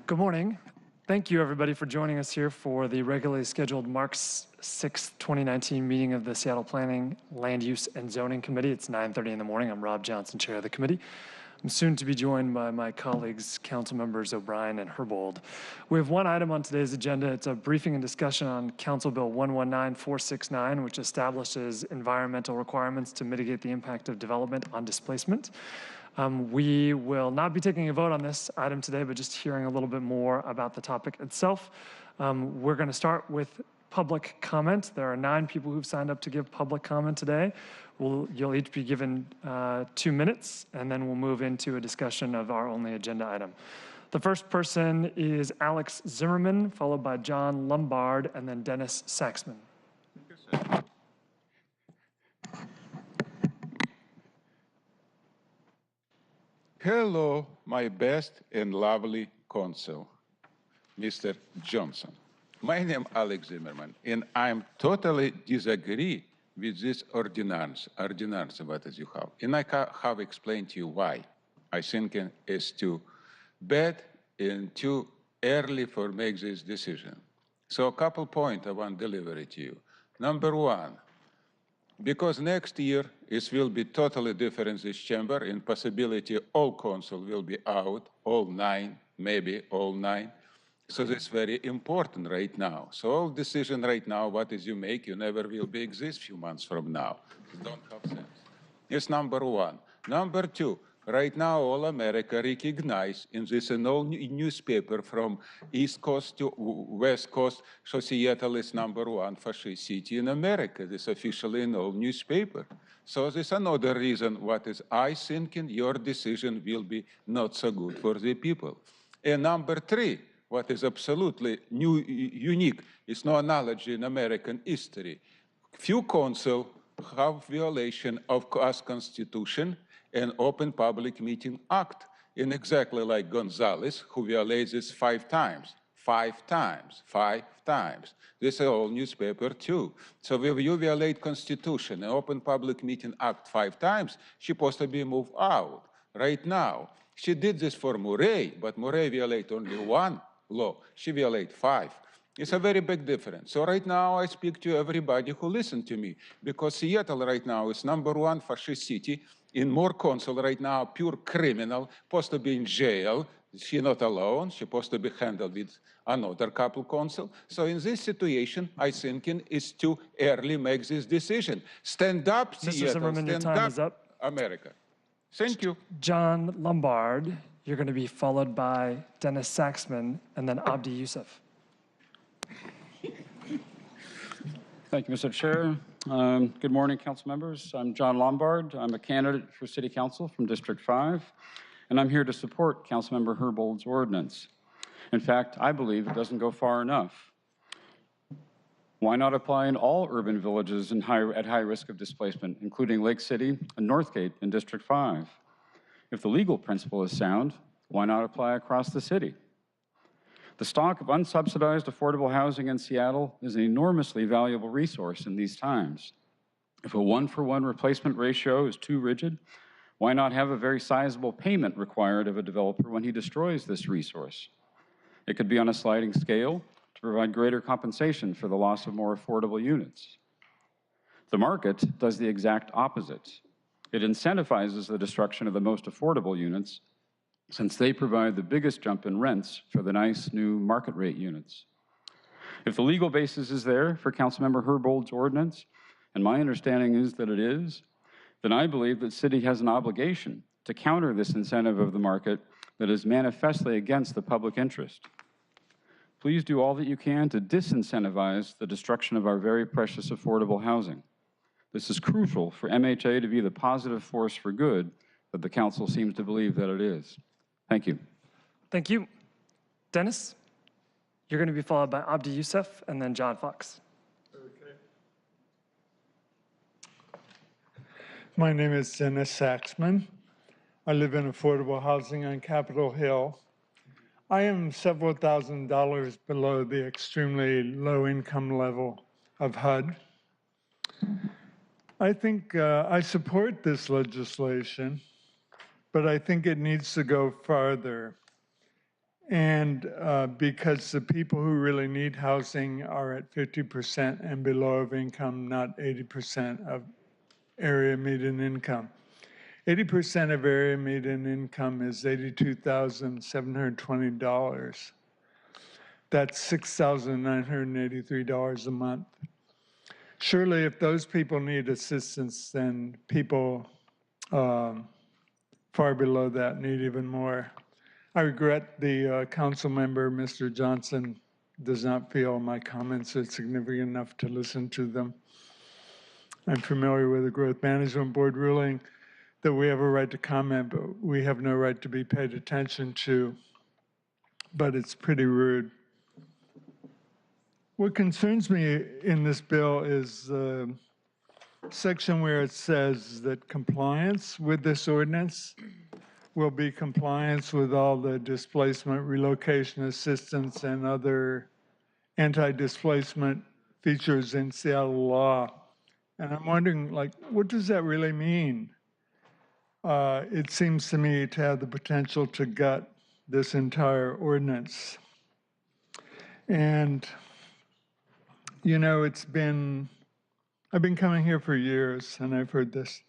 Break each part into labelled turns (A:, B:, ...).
A: Good morning. Thank you, everybody, for joining us here for the regularly scheduled March 6, 2019 meeting of the Seattle Planning, Land Use, and Zoning Committee. It's 9:30 in the morning. I'm Rob Johnson, chair of the committee. I'm soon to be joined by my colleagues, council members O'Brien and Herbold. We have one item on today's agenda. It's a briefing and discussion on Council Bill 119469, which establishes environmental requirements to mitigate the impact of development on displacement. We will not be taking a vote on this item today, but just hearing a little bit more about the topic itself. We're going to start with public comment. There are 9 people who've signed up to give public comment today. You'll each be given 2 minutes, and then we'll move into a discussion of our only agenda item. The first person is Alex Zimmerman, followed by John Lombard, and then Dennis Saxman.
B: Hello, my best and lovely counsel, Mr. Johnson. My name is Alex Zimmerman, and I totally disagree with this ordinance what you have. And I have explained to you why. I think it's too bad and too early for make this decision. So a couple points I want to deliver to you. Number one, because next year it will be totally different this chamber, and possibility all council will be out, all 9, maybe all 9. So that's very important right now. So all decision right now, what is you make, you never will be exist few months from now. It don't have sense. It's number one. Number two, right now all America recognize in this all newspaper from East Coast to West Coast, so Seattle is #1 fascist city in America. This officially in all newspaper. So this is another reason what is I thinking your decision will be not so good for the people. And number 3, what is absolutely unique, is no analogy in American history. Few council have violation of US Constitution and Open Public Meeting Act, in exactly like Gonzalez, who violates this 5 times. 5 times, 5 times. This is all newspaper too. So if you violate Constitution and Open Public Meeting Act 5 times, she's supposed to be moved out right now. She did this for Murray, but Murray violate only 1 law. She violate 5. It's a very big difference. So right now I speak to everybody who listen to me, because Seattle right now is #1 fascist city. In more council right now, pure criminal, supposed to be in jail. She's not alone. She's supposed to be handled with another couple council. So in this situation, I think it's too early make this decision. Stand up,
A: Mr.
B: Seattle.
A: Zimmerman, your time is up.
B: America. Thank you.
A: John Lombard, you're going to be followed by Dennis Saxman, and then Abdi Youssef.
C: Thank you, Mr. Chair. Good morning, council members. I'm John Lombard. I'm a candidate for City Council from District 5, and I'm here to support Councilmember Herbold's ordinance. In fact, I believe it doesn't go far enough. Why not apply in all urban villages at high risk of displacement, including Lake City and Northgate in District 5? If the legal principle is sound, why not apply across the city? The stock of unsubsidized affordable housing in Seattle is an enormously valuable resource in these times. If a 1-for-1 replacement ratio is too rigid, why not have a very sizable payment required of a developer when he destroys this resource? It could be on a sliding scale to provide greater compensation for the loss of more affordable units. The market does the exact opposite. It incentivizes the destruction of the most affordable units, since they provide the biggest jump in rents for the nice new market rate units. If the legal basis is there for Councilmember Herbold's ordinance, and my understanding is that it is, then I believe that city has an obligation to counter this incentive of the market that is manifestly against the public interest. Please do all that you can to disincentivize the destruction of our very precious affordable housing. This is crucial for MHA to be the positive force for good that the council seems to believe that it is. Thank you.
A: Thank you. Dennis, you're going to be followed by Abdi Youssef and then John Fox.
D: Okay. My name is Dennis Saxman. I live in affordable housing on Capitol Hill. I am several $1,000s below the extremely low income level of HUD. I think I support this legislation, but I think it needs to go farther. And because the people who really need housing are at 50% and below of income, not 80% of area median income. 80% of area median income is $82,720. That's $6,983 a month. Surely if those people need assistance, then people far below that need even more. I regret the council member, Mr. Johnson, does not feel my comments are significant enough to listen to them. I'm familiar with the Growth Management Board ruling that we have a right to comment, but we have no right to be paid attention to. But it's pretty rude. What concerns me in this bill is the section where it says that compliance with this ordinance will be compliance with all the displacement, relocation assistance, and other anti-displacement features in Seattle law. And I'm wondering, like, what does that really mean? It seems to me to have the potential to gut this entire ordinance. And, you know, I've been coming here for years, and I've heard this.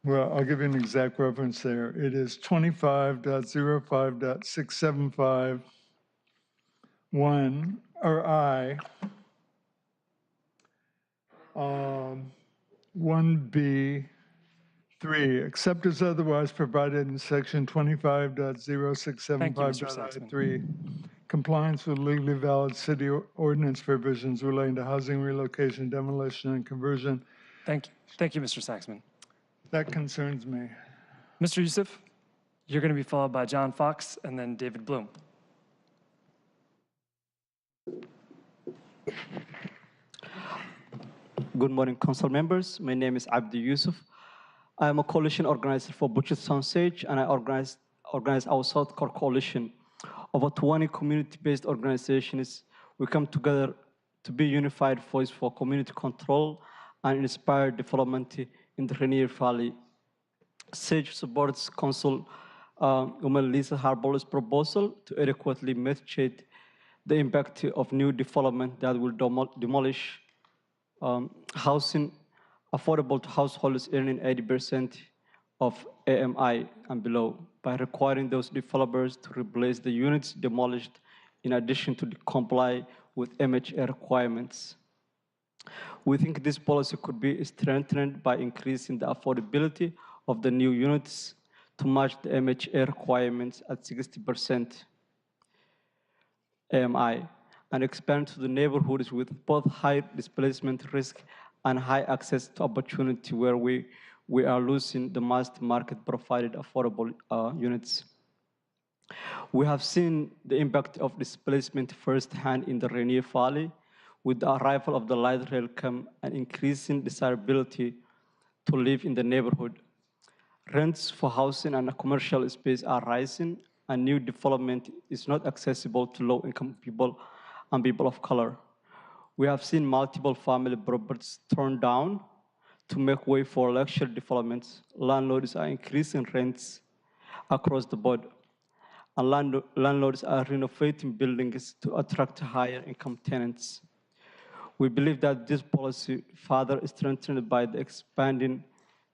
D: Well, I'll give you an exact reference there. It is 25.05.675.1, or I, 1B3, except as otherwise provided in section 25.0675.I3, compliance with legally valid city ordinance provisions relating to housing, relocation, demolition, and conversion.
A: Thank you, Mr. Saxman.
D: That concerns me.
A: Mr. Youssef, you're going to be followed by John Fox and then David Bloom.
E: Good morning, council members. My name is Abdi Yusuf. I am a coalition organizer for Butchers Soundsage, and I organize our South Core Coalition. Over 20 community-based organizations, we come together to be a unified voice for community control and inspire development in the Rainier Valley. SAGE supports Council Woman Lisa Harbour's proposal to adequately mitigate the impact of new development that will demolish housing affordable to households earning 80% of AMI and below by requiring those developers to replace the units demolished in addition to comply with MHA requirements. We think this policy could be strengthened by increasing the affordability of the new units to match the MHA requirements at 60% AMI and expand to the neighborhoods with both high displacement risk and high access to opportunity where we are losing the mass market provided affordable units. We have seen the impact of displacement firsthand in the Rainier Valley with the arrival of the light rail come and increasing desirability to live in the neighborhood. Rents for housing and commercial space are rising, and new development is not accessible to low-income people and people of color. We have seen multiple family properties torn down to make way for luxury developments. Landlords are increasing rents across the board, and landlords are renovating buildings to attract higher income tenants. We believe that this policy, further strengthened by the expanding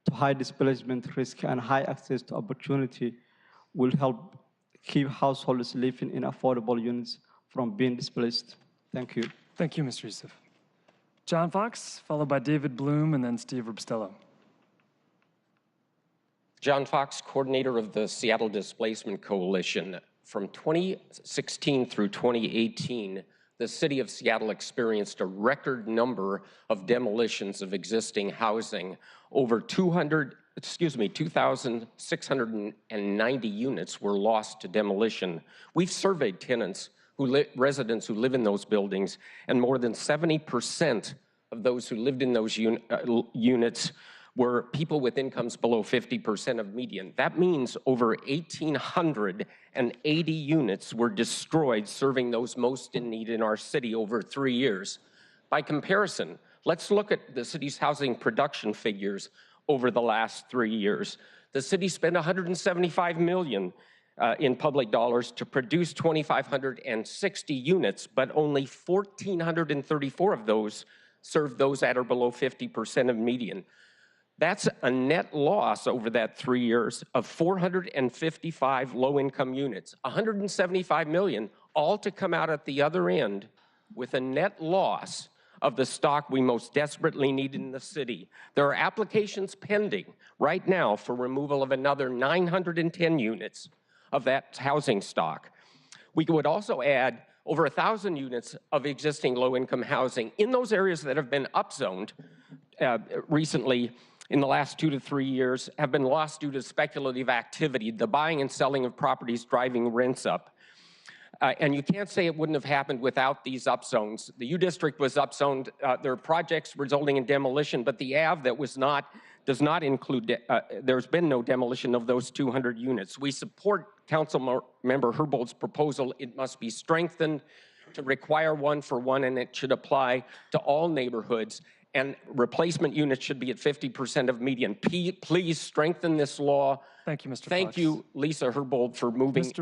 E: to high displacement risk and high access to opportunity, will help keep households living in affordable units from being displaced. Thank you.
A: Thank you, Mr. Youssef. John Fox, followed by David Bloom and then Steve Rubstello.
F: John Fox, coordinator of the Seattle Displacement Coalition. From 2016 through 2018, the city of Seattle experienced a record number of demolitions of existing housing. Over 2,690 units were lost to demolition. We've surveyed tenants, residents who live in those buildings, and more than 70% of those who lived in those units were people with incomes below 50% of median. That means over 1,880 units were destroyed, serving those most in need in our city over 3 years. By comparison, let's look at the city's housing production figures over the last 3 years. The city spent $175 million in public dollars to produce 2,560 units, but only 1,434 of those serve those at or below 50% of median. That's a net loss over that 3 years of 455 low-income units, 175 million, all to come out at the other end with a net loss of the stock we most desperately need in the city. There are applications pending right now for removal of another 910 units of that housing stock. We would also add over 1,000 units of existing low-income housing in those areas that have been upzoned recently in the last 2 to 3 years, have been lost due to speculative activity, the buying and selling of properties driving rents up. And you can't say it wouldn't have happened without these upzones. The U District was upzoned. There are projects resulting in demolition, but the AV that does not include, there's been no demolition of those 200 units. We support Council Member Herbold's proposal. It must be strengthened to require 1-for-1, and it should apply to all neighborhoods. And replacement units should be at 50% of median. Please strengthen this law.
A: Thank you, Mr.
F: Thank
A: Fox.
F: you, Lisa Herbold, for moving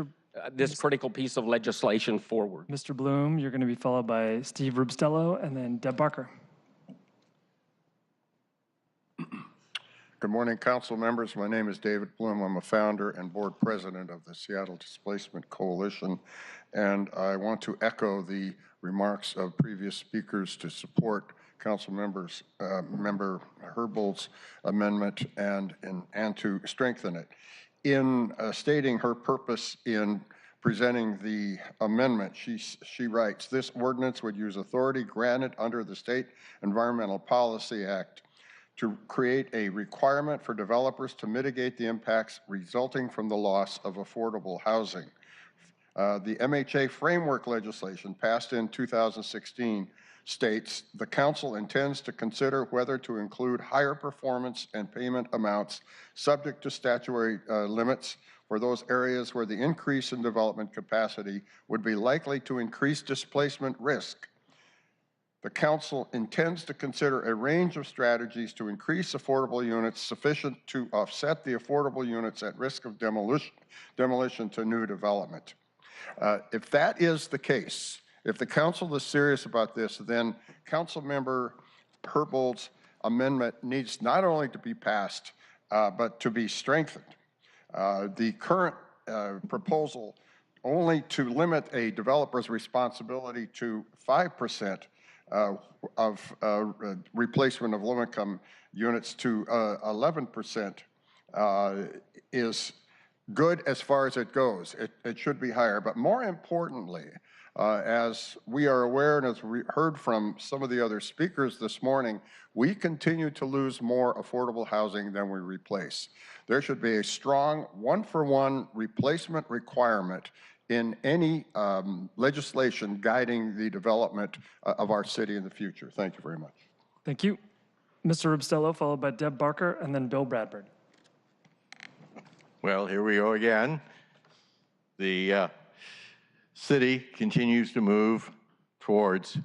F: this critical piece of legislation forward.
A: Mr. Bloom, you're going to be followed by Steve Rubstello and then Deb Barker.
G: Good morning, council members. My name is David Bloom. I'm a founder and board president of the Seattle Displacement Coalition, and I want to echo the remarks of previous speakers to support Council Member Herbold's amendment and to strengthen it. In stating her purpose in presenting the amendment, she writes, "This ordinance would use authority granted under the State Environmental Policy Act to create a requirement for developers to mitigate the impacts resulting from the loss of affordable housing." The MHA framework legislation passed in 2016 states the council intends to consider whether to include higher performance and payment amounts subject to statutory limits for those areas where the increase in development capacity would be likely to increase displacement risk. The council intends to consider a range of strategies to increase affordable units sufficient to offset the affordable units at risk of demolition to new development. If that is the case, if the council is serious about this, then Council Member Herbold's amendment needs not only to be passed, but to be strengthened. The current proposal only to limit a developer's responsibility to 5% of replacement of low-income units to 11% is good as far as it goes. It should be higher, but more importantly, as we are aware and as we heard from some of the other speakers this morning, we continue to lose more affordable housing than we replace. There should be a strong 1-for-1 replacement requirement in any legislation guiding the development of our city in the future. Thank you very much.
A: Thank you. Mr. Rubstello, followed by Deb Barker and then Bill Bradford.
H: Well, here we go again. The city continues to move towards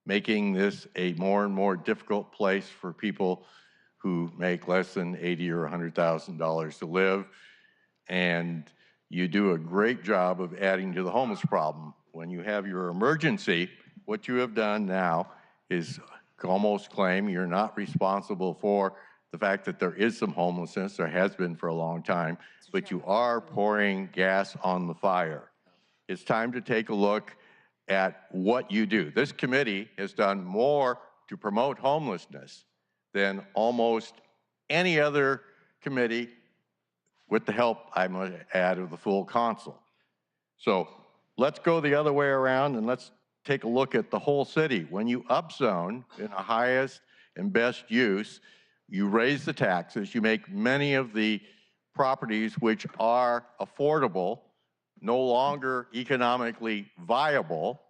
H: making this a more and more difficult place for people who make less than $80,000 or $100,000 to live. And you do a great job of adding to the homeless problem. When you have your emergency, what you have done now is almost claim you're not responsible for the fact that there is some homelessness, there has been for a long time, but you are pouring gas on the fire. It's time to take a look at what you do. This committee has done more to promote homelessness than almost any other committee, with the help, I must add, of the full council. So let's go the other way around and let's take a look at the whole city. When you upzone in a highest and best use, you raise the taxes, you make many of the properties which are affordable no longer economically viable,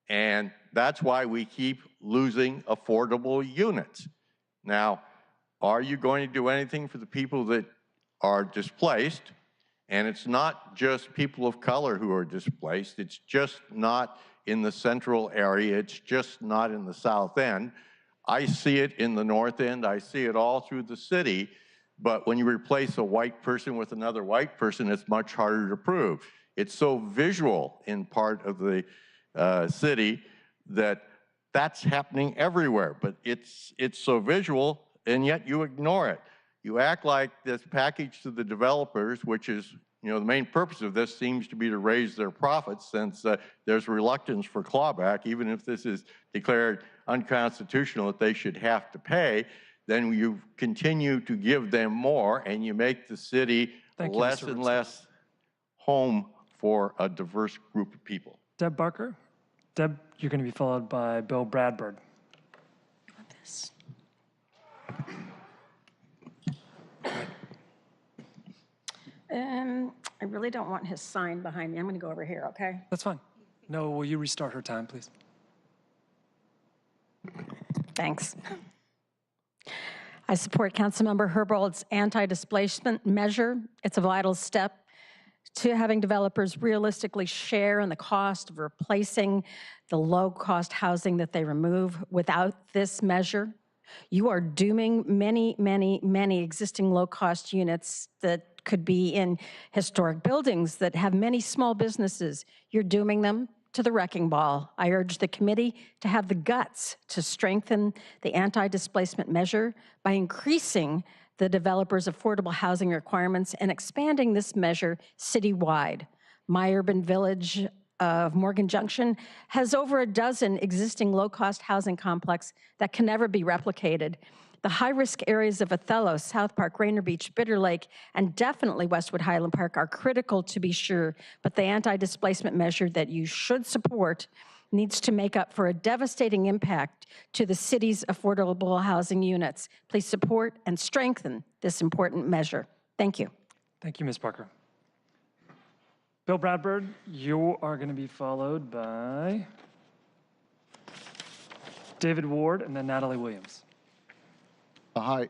H: and that's why we keep losing affordable units. Now, are you going to do anything for the people that are displaced? And it's not just people of color who are displaced, it's just not in the central area, it's just not in the south end. I see it in the north end, I see it all through the city, But when you replace a white person with another white person, it's much harder to prove. It's so visual in part of the city that that's happening everywhere, but it's so visual, and yet you ignore it. You act like this package to the developers, which is, you know, the main purpose of this seems to be to raise their profits, since there's reluctance for clawback, even if this is declared unconstitutional that they should have to pay. Then you continue to give them more, and you make the city less and less home for a diverse group of people.
A: Deb Barker. Deb, you're going to be followed by Bill Bradford.
I: I really don't want his sign behind me. I'm going to go over here, okay?
A: That's fine. No, will you restart her time, please?
I: Thanks. I support Councilmember Herbold's anti-displacement measure. It's a vital step to having developers realistically share in the cost of replacing the low-cost housing that they remove. Without this measure, you are dooming many, many, many existing low-cost units that could be in historic buildings that have many small businesses. You're dooming them to the wrecking ball. I urge the committee to have the guts to strengthen the anti-displacement measure by increasing the developers' affordable housing requirements and expanding this measure citywide. My urban village of Morgan Junction has over a dozen existing low-cost housing complexes that can never be replicated. The high-risk areas of Othello, South Park, Rainier Beach, Bitter Lake, and definitely Westwood Highland Park are critical, to be sure, but the anti-displacement measure that you should support needs to make up for a devastating impact to the city's affordable housing units. Please support and strengthen this important measure. Thank you.
A: Thank you, Ms. Parker. Bill Bradford, you are going to be followed by David Ward and then Natalie Williams.
J: Hi.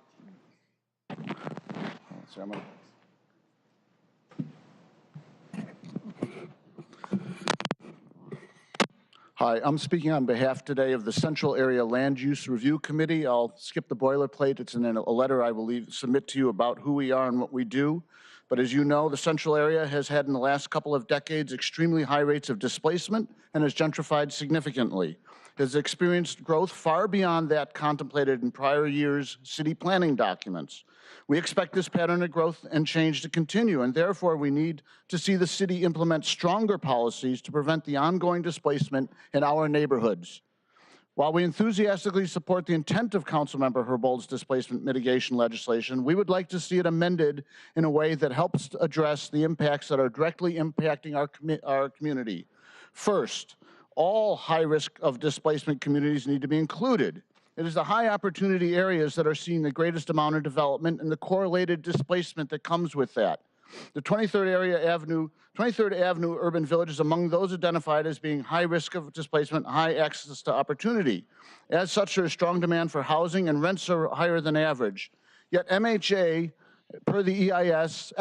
J: Hi, I'm speaking on behalf today of the Central Area Land Use Review Committee. I'll skip the boilerplate. It's in a letter I will submit to you about who we are and what we do. But as you know, the Central Area has had in the last couple of decades extremely high rates of displacement and has gentrified significantly. It has experienced growth far beyond that contemplated in prior years' city planning documents. We expect this pattern of growth and change to continue, and therefore we need to see the city implement stronger policies to prevent the ongoing displacement in our neighborhoods. While we enthusiastically support the intent of Councilmember Herbold's displacement mitigation legislation, we would like to see it amended in a way that helps address the impacts that are directly impacting our community. First, all high risk of displacement communities need to be included. It is the high opportunity areas that are seeing the greatest amount of development and the correlated displacement that comes with that. The 23rd Avenue Urban Village is among those identified as being high risk of displacement, high access to opportunity. As such, there is strong demand for housing and rents are higher than average. Yet MHA, per the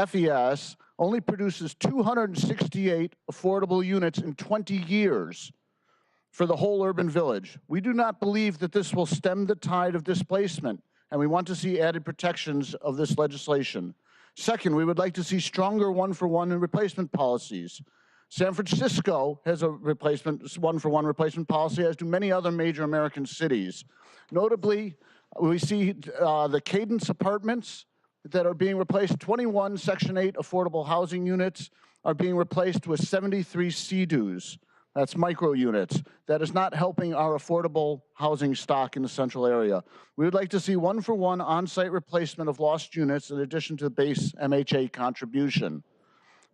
J: FES, only produces 268 affordable units in 20 years for the whole urban village. We do not believe that this will stem the tide of displacement, and we want to see added protections of this legislation. Second, we would like to see stronger one-for-one replacement policies. San Francisco has a one-for-one replacement policy, as do many other major American cities. Notably, we see the Cadence apartments that are being replaced. 21 Section 8 affordable housing units are being replaced with 73 CDUs. That's micro units. That is not helping our affordable housing stock in the central area. We would like to see one-for-one on-site replacement of lost units in addition to the base MHA contribution.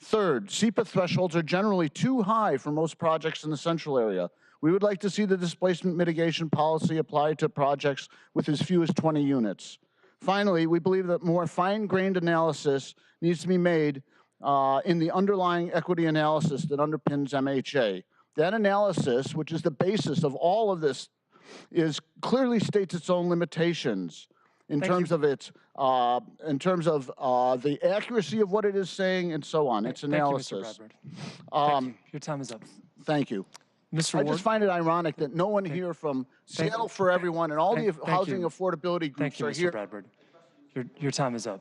J: Third, SEPA thresholds are generally too high for most projects in the central area. We would like to see the displacement mitigation policy applied to projects with as few as 20 units. Finally, we believe that more fine-grained analysis needs to be made in the underlying equity analysis that underpins MHA. That analysis, which is the basis of all of this, clearly states its own limitations in terms of its, the accuracy of what it is saying and so on. Its analysis.
A: Thank you, Mr. Bradford. Thank you. Your time is up.
J: Thank you.
A: Mr.
J: I
A: Ward?
J: just find it ironic that no one here from Seattle for Everyone and all the housing affordability groups
A: Thank you,
J: are
A: Mr.
J: here.
A: Bradford. Your time is up.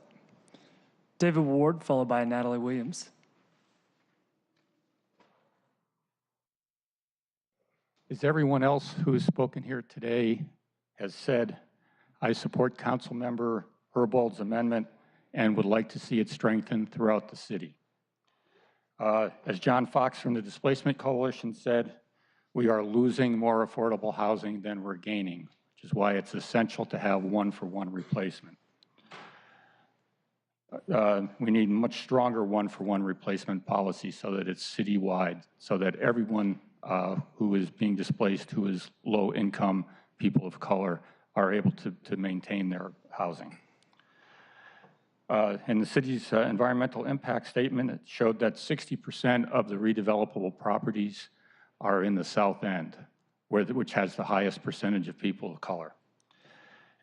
A: David Ward, followed by Natalie Williams.
K: As everyone else who has spoken here today has said, I support Councilmember Herbold's amendment and would like to see it strengthened throughout the city. As John Fox from the Displacement Coalition said, we are losing more affordable housing than we're gaining, which is why it's essential to have one-for-one replacement. We need much stronger one-for-one replacement policy so that it's citywide, so that everyone who is being displaced, who is low income, people of color, are able to maintain their housing. In the city's environmental impact statement, it showed that 60% of the redevelopable properties are in the South End, which has the highest percentage of people of color.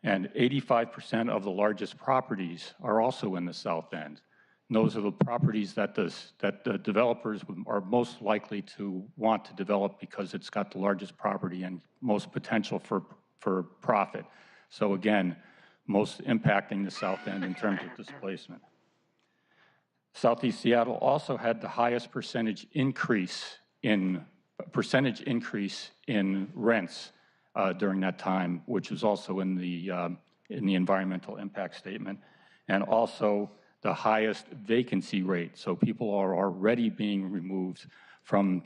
K: And 85% of the largest properties are also in the South End. And those are the properties that the developers are most likely to want to develop because it's got the largest property and most potential for profit. So again, most impacting the South End in terms of displacement. Southeast Seattle also had the highest percentage increase in rents during that time, which was also in the environmental impact statement, and also the highest vacancy rate. So people are already being removed from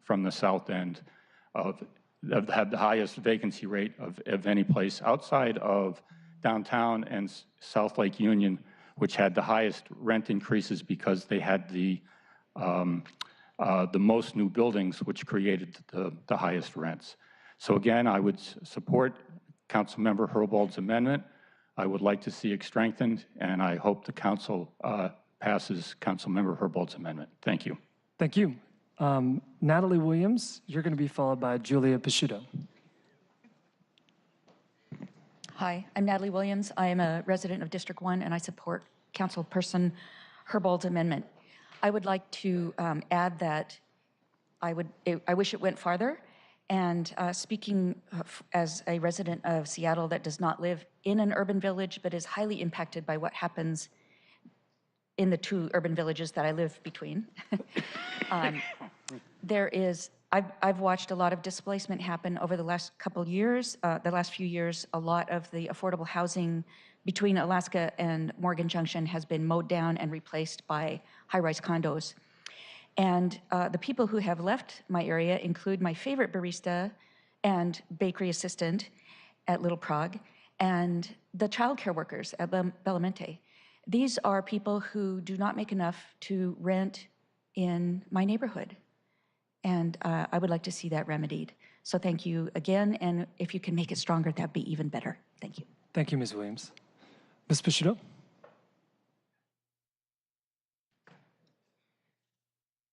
K: the South End have the highest vacancy rate of any place outside of downtown and South Lake Union, which had the highest rent increases because they had the most new buildings, which created the highest rents. So again, I would support Councilmember Herbold's amendment. I would like to see it strengthened, and I hope the council passes Councilmember Herbold's amendment. Thank you.
A: Thank you. Natalie Williams, you're going to be followed by Julia Pisciuto.
L: Hi, I'm Natalie Williams. I am a resident of District 1, and I support Councilperson Herbold's amendment. I would like to add that I wish it went farther. And speaking as a resident of Seattle that does not live in an urban village, but is highly impacted by what happens in the two urban villages that I live between, I've watched a lot of displacement happen over the last couple years. The last few years, a lot of the affordable housing between Alaska and Morgan Junction has been mowed down and replaced by high-rise condos. And the people who have left my area include my favorite barista and bakery assistant at Little Prague and the childcare workers at Belamente. These are people who do not make enough to rent in my neighborhood. And I would like to see that remedied. So thank you again. And if you can make it stronger, that'd be even better. Thank you.
A: Thank you, Ms. Williams. Ms. Pisciuto?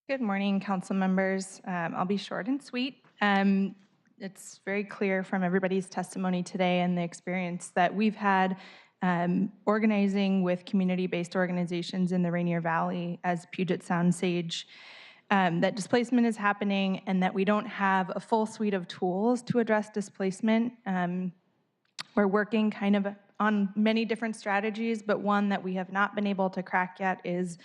M: Good morning, council members. I'll be short and sweet. It's very clear from everybody's testimony today and the experience that we've had organizing with community-based organizations in the Rainier Valley as Puget Sound Sage, that displacement is happening and that we don't have a full suite of tools to address displacement. We're working kind of on many different strategies, but one that we have not been able to crack yet is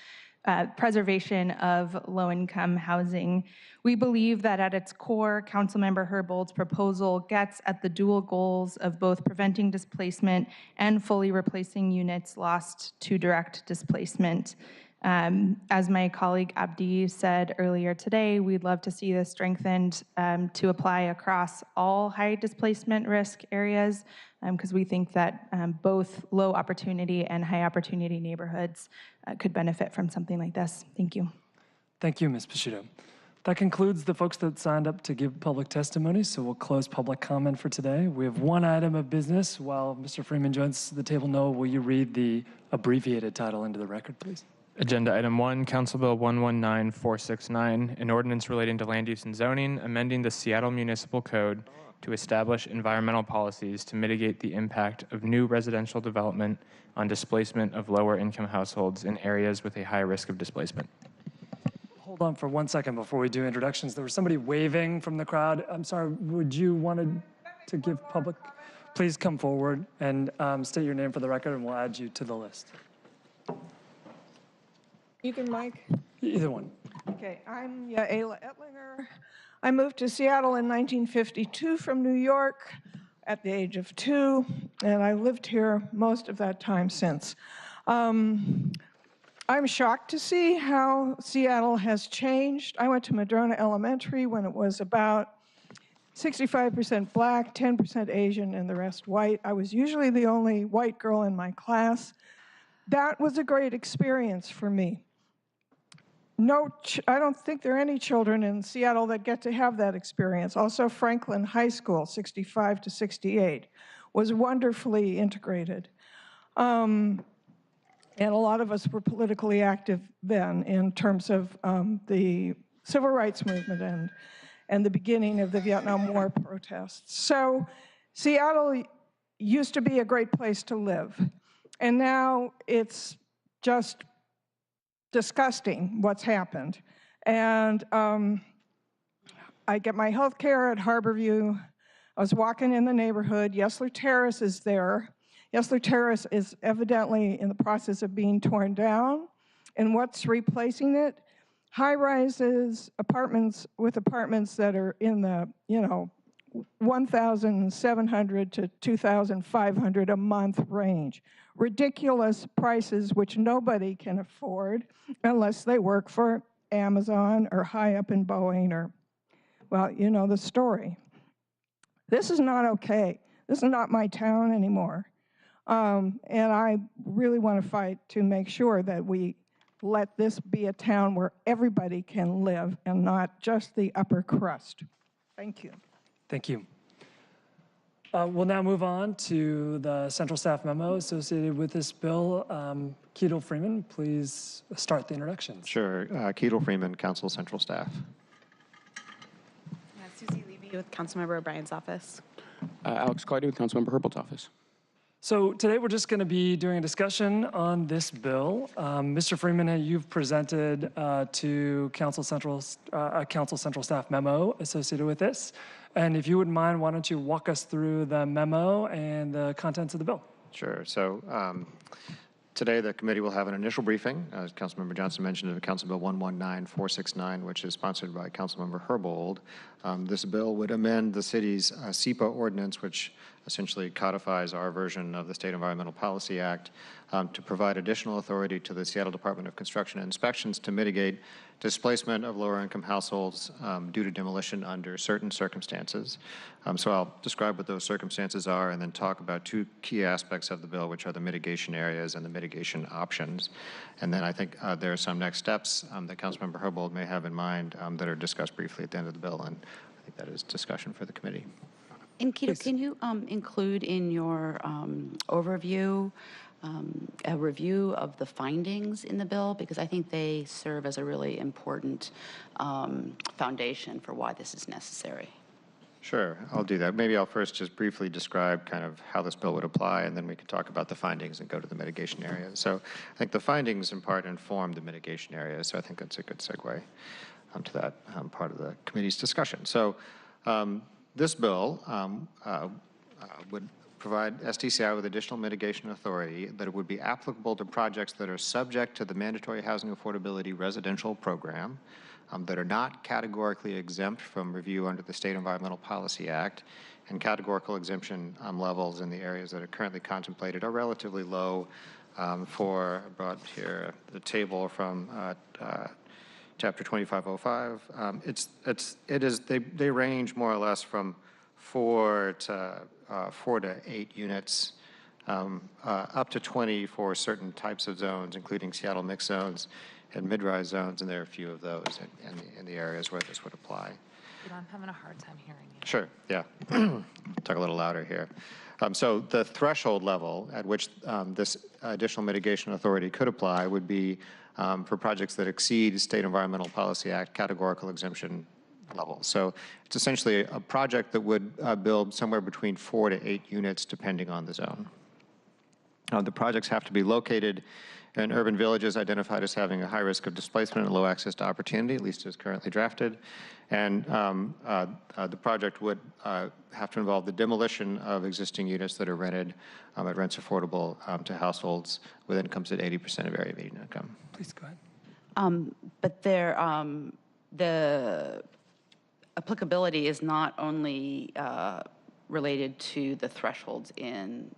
M: preservation of low-income housing. We believe that at its core, Councilmember Herbold's proposal gets at the dual goals of both preventing displacement and fully replacing units lost to direct displacement. As my colleague Abdi said earlier today, we'd love to see this strengthened to apply across all high displacement risk areas, because we think that both low opportunity and high opportunity neighborhoods could benefit from something like this. Thank you.
A: Thank you, Ms. Pisciuto. That concludes the folks that signed up to give public testimony, so we'll close public comment for today. We have one item of business. While Mr. Freeman joins the table, Noah, will you read the abbreviated title into the record, please?
N: Agenda Item 1, Council Bill 119469, an ordinance relating to land use and zoning, amending the Seattle Municipal Code to establish environmental policies to mitigate the impact of new residential development on displacement of lower income households in areas with a high risk of displacement.
A: Hold on for 1 second before we do introductions. There was somebody waving from the crowd. I'm sorry, would you want to give public? Please come forward and state your name for the record and we'll add you to the list.
O: Either mic?
A: Either one.
O: Okay, I'm Yaela Ettlinger. I moved to Seattle in 1952 from New York at the age of 2, and I lived here most of that time since. I'm shocked to see how Seattle has changed. I went to Madrona Elementary when it was about 65% black, 10% Asian, and the rest white. I was usually the only white girl in my class. That was a great experience for me. I don't think there are any children in Seattle that get to have that experience. Also, Franklin High School, 65 to 68, was wonderfully integrated. And a lot of us were politically active then in terms of the civil rights movement and the beginning of the Vietnam War protests. So Seattle used to be a great place to live. And now it's just disgusting what's happened. And I get my health care at Harborview. I was walking in the neighborhood. Yesler Terrace is there. Yesler Terrace is evidently in the process of being torn down. And what's replacing it? High-rises, apartments with apartments that are in the, 1,700 to 2,500 a month range. Ridiculous prices which nobody can afford unless they work for Amazon or high up in Boeing or, well, you know the story. This is not okay. This is not my town anymore. And I really want to fight to make sure that we let this be a town where everybody can live and not just the upper crust. Thank you.
A: Thank you. We'll now move on to the central staff memo associated with this bill. Keto Freeman, please start the introductions.
P: Sure. Keto Freeman, Council Central Staff.
Q: Susie Levy with Councilmember O'Brien's office.
R: Alex Clardy with Councilmember Herbold's office.
A: So today we're just going to be doing a discussion on this bill. Mr. Freeman, you've presented to Council Central staff memo associated with this. And if you wouldn't mind, why don't you walk us through the memo and the contents of the bill?
P: Sure. So today the committee will have an initial briefing, as Councilmember Johnson mentioned, of Council Bill 119469, which is sponsored by Councilmember Herbold. This bill would amend the city's SEPA ordinance, which essentially codifies our version of the State Environmental Policy Act, to provide additional authority to the Seattle Department of Construction and Inspections to mitigate displacement of lower-income households due to demolition under certain circumstances. So I'll describe what those circumstances are and then talk about two key aspects of the bill, which are the mitigation areas and the mitigation options. And then I think there are some next steps that Councilmember Herbold may have in mind that are discussed briefly at the end of the bill, and I think that is discussion for the committee.
Q: And Keto, can you include in your overview a review of the findings in the bill? Because I think they serve as a really important foundation for why this is necessary.
P: Sure, I'll do that. Maybe I'll first just briefly describe kind of how this bill would apply, and then we can talk about the findings and go to the mitigation areas. So I think the findings in part inform the mitigation areas, so I think that's a good segue to that part of the committee's discussion. So this bill would provide SDCI with additional mitigation authority that it would be applicable to projects that are subject to the mandatory housing affordability residential program, that are not categorically exempt from review under the State Environmental Policy Act, and categorical exemption levels in the areas that are currently contemplated are relatively low. I brought here the table from Chapter 2505. They range more or less from 4 to 8 units, up to 20 for certain types of zones, including Seattle mixed zones and mid-rise zones, and there are a few of those in the areas where this would apply.
S: I'm having a hard time hearing you.
P: Sure, yeah. Talk a little louder here. So the threshold level at which this additional mitigation authority could apply would be for projects that exceed State Environmental Policy Act categorical exemption levels. So it's essentially a project that would build somewhere between 4 to 8 units depending on the zone. The projects have to be located in urban villages identified as having a high risk of displacement and low access to opportunity, at least as currently drafted. And the project would have to involve the demolition of existing units that are rented at rents affordable to households with incomes at 80% of area median income.
A: Please go ahead.
Q: But the applicability is not only related to the thresholds in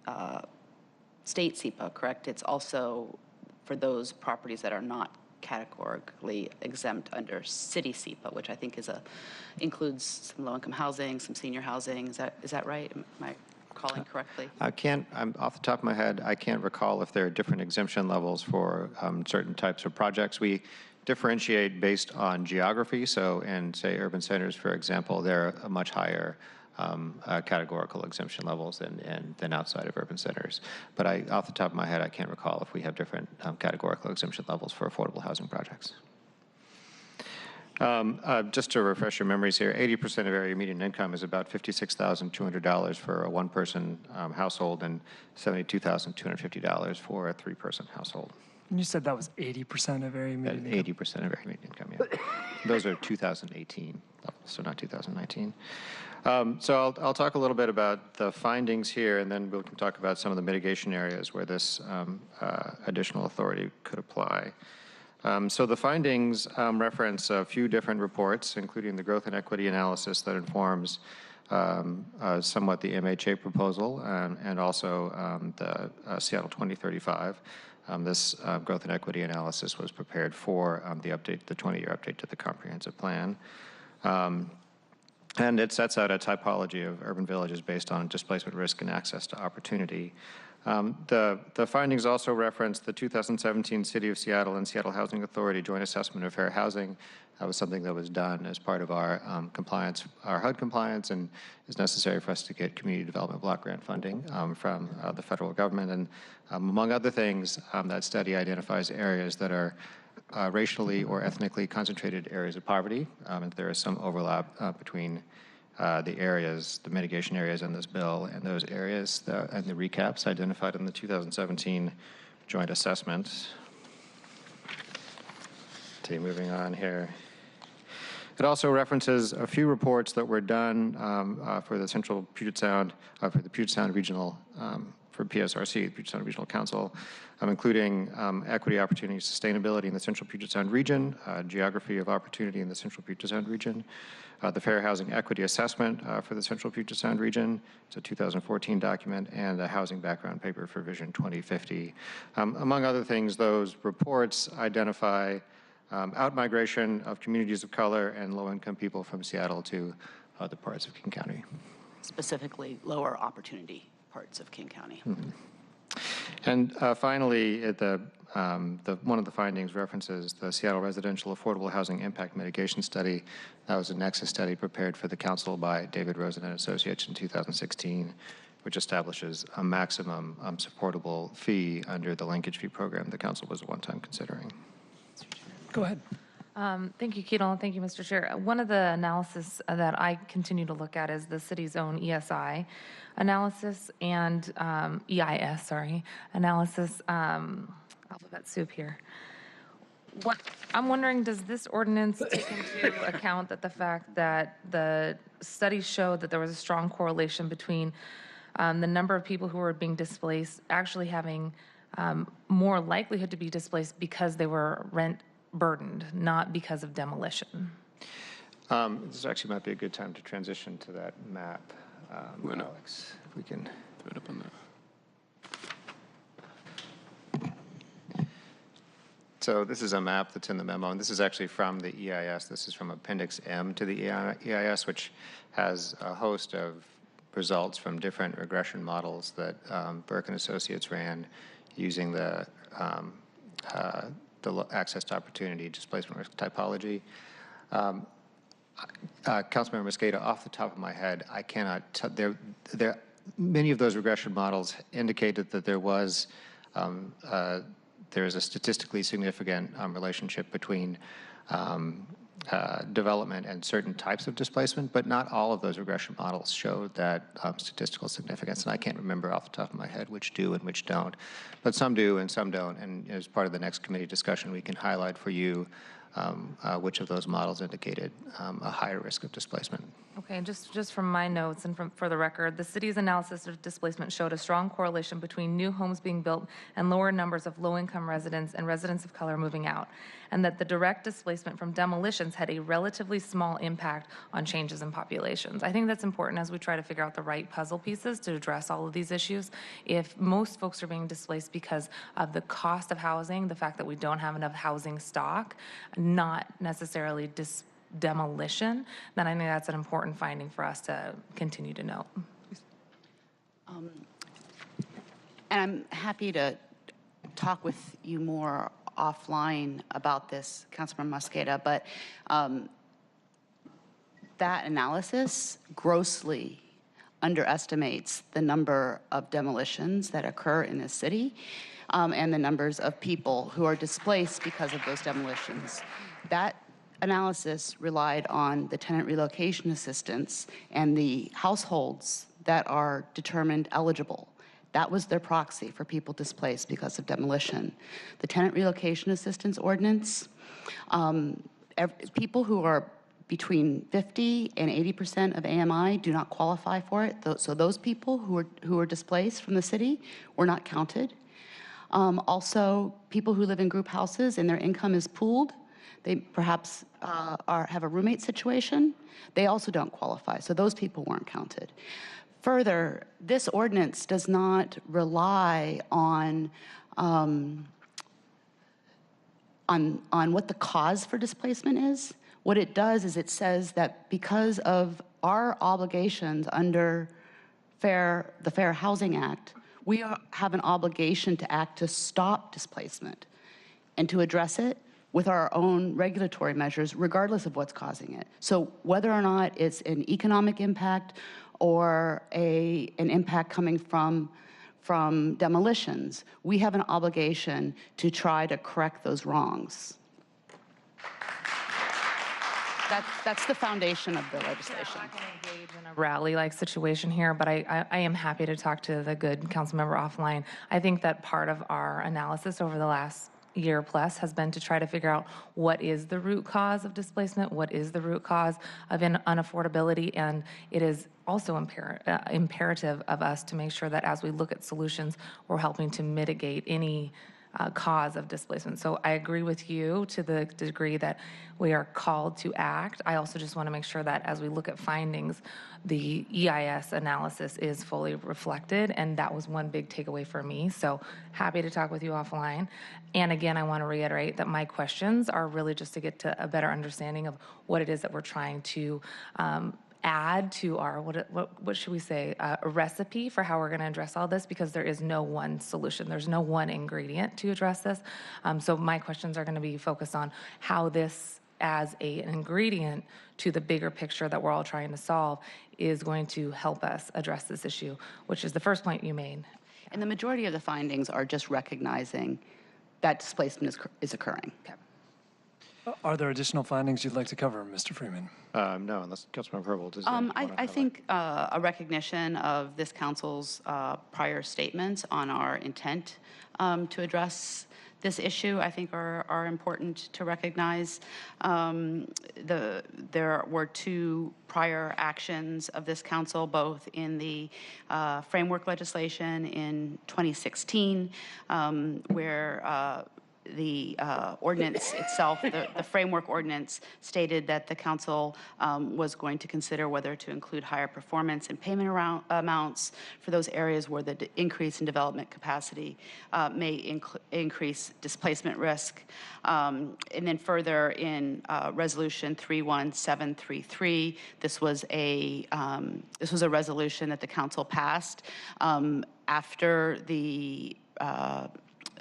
Q: state SEPA, correct? It's also for those properties that are not categorically exempt under city SEPA, which I think includes some low-income housing, some senior housing. Is that right? Am I recalling correctly?
P: I'm off the top of my head, I can't recall if there are different exemption levels for certain types of projects. We differentiate based on geography. So in, say, urban centers, for example, there are a much higher categorical exemption levels than outside of urban centers. But off the top of my head, I can't recall if we have different categorical exemption levels for affordable housing projects. Just to refresh your memories here, 80% of area median income is about $56,200 for a one-person household and $72,250 for a three-person household.
A: And you said that was 80% of area median income?
P: 80% of area median income, yeah. Those are 2018 levels, so not 2019. So I'll talk a little bit about the findings here, and then we can talk about some of the mitigation areas where this additional authority could apply. So the findings reference a few different reports, including the growth and equity analysis that informs somewhat the MHA proposal and also the Seattle 2035. This growth and equity analysis was prepared for the 20-year update to the comprehensive plan. And it sets out a typology of urban villages based on displacement risk and access to opportunity. The findings also reference the 2017 City of Seattle and Seattle Housing Authority Joint Assessment of Fair Housing. That was something that was done as part of our compliance, our HUD compliance, and is necessary for us to get community development block grant funding from the federal government. And among other things, that study identifies areas that are racially or ethnically concentrated areas of poverty. And there is some overlap between the areas, the mitigation areas in this bill, and those areas and the recaps identified in the 2017 joint assessment. Okay, moving on here. It also references a few reports that were done for the Central Puget Sound, for the Puget Sound Regional, for PSRC, the Puget Sound Regional Council, including equity, opportunity, sustainability in the Central Puget Sound region, geography of opportunity in the Central Puget Sound region, the Fair Housing Equity Assessment for the Central Puget Sound region. It's a 2014 document, and a housing background paper for Vision 2050. Among other things, those reports identify out-migration of communities of color and low-income people from Seattle to other parts of King County.
Q: Specifically, lower opportunity parts of King County.
P: Mm-hmm. And finally, one of the findings references the Seattle Residential Affordable Housing Impact Mitigation Study. That was a nexus study prepared for the council by David Rosen and Associates in 2016, which establishes a maximum supportable fee under the linkage fee program the council was at one time considering.
A: Go ahead.
S: Thank you, Keaton. Thank you, Mr. Chair. One of the analysis that I continue to look at is the city's own ESI analysis and EIS, analysis, alphabet soup here. I'm wondering, does this ordinance take into account the fact that the studies showed that there was a strong correlation between the number of people who were being displaced actually having more likelihood to be displaced because they were rent burdened, not because of demolition?
P: This actually might be a good time to transition to that map. Alex, if we can throw it up on there. So this is a map that's in the memo, and this is actually from the EIS. This is from Appendix M to the EIS, which has a host of results from different regression models that Burke and Associates ran using the access to opportunity displacement risk typology. Councilmember Mosqueda, off the top of my head, I cannot many of those regression models indicated that there is a statistically significant relationship between development and certain types of displacement, but not all of those regression models showed that statistical significance. And I can't remember off the top of my head which do and which don't, but some do and some don't. And as part of the next committee discussion, we can highlight for you which of those models indicated a higher risk of displacement.
S: Okay, just from my notes and for the record, the city's analysis of displacement showed a strong correlation between new homes being built and lower numbers of low-income residents and residents of color moving out, and that the direct displacement from demolitions had a relatively small impact on changes in populations. I think that's important as we try to figure out the right puzzle pieces to address all of these issues. If most folks are being displaced because of the cost of housing, the fact that we don't have enough housing stock, not necessarily demolition, then I think that's an important finding for us to continue to note.
Q: And I'm happy to talk with you more offline about this, Councilmember Mosqueda, but that analysis grossly underestimates the number of demolitions that occur in the city and the numbers of people who are displaced because of those demolitions. That analysis relied on the tenant relocation assistance and the households that are determined eligible. That was their proxy for people displaced because of demolition. The tenant relocation assistance ordinance, people who are between 50 and 80% of AMI do not qualify for it. So those people who are displaced from the city were not counted. Also, people who live in group houses and their income is pooled, they perhaps have a roommate situation, they also don't qualify. So those people weren't counted. Further, this ordinance does not rely on what the cause for displacement is. What it does is it says that because of our obligations under the Fair Housing Act, we have an obligation to act to stop displacement and to address it with our own regulatory measures, regardless of what's causing it. So whether or not it's an economic impact or an impact coming from demolitions, we have an obligation to try to correct those wrongs. That's the foundation of the legislation.
S: I'm not going to engage in a rally-like situation here, but I am happy to talk to the good council member offline. I think that part of our analysis over the last year plus has been to try to figure out what is the root cause of displacement, what is the root cause of unaffordability, and it is also imperative of us to make sure that as we look at solutions, we're helping to mitigate any cause of displacement. So I agree with you to the degree that we are called to act. I also just want to make sure that as we look at findings, the EIS analysis is fully reflected, and that was one big takeaway for me. So happy to talk with you offline. And again, I want to reiterate that my questions are really just to get to a better understanding of what it is that we're trying to add to our, what should we say, a recipe for how we're going to address all this, because there is no one solution. There's no one ingredient to address this. So my questions are going to be focused on how this, as an ingredient to the bigger picture that we're all trying to solve, is going to help us address this issue, which is the first point you made.
Q: And the majority of the findings are just recognizing that displacement is occurring.
S: Okay.
A: Are there additional findings you'd like to cover, Mr. Freeman?
P: No, unless Councilmember Herbold does.
Q: I think a recognition of this council's prior statements on our intent to address this issue, I think, are important to recognize. There were two prior actions of this council, both in the framework legislation in 2016, where the ordinance itself, the framework ordinance, stated that the council was going to consider whether to include higher performance and payment amounts for those areas where the increase in development capacity may increase displacement risk. And then further in Resolution 31733, this was a resolution that the council passed after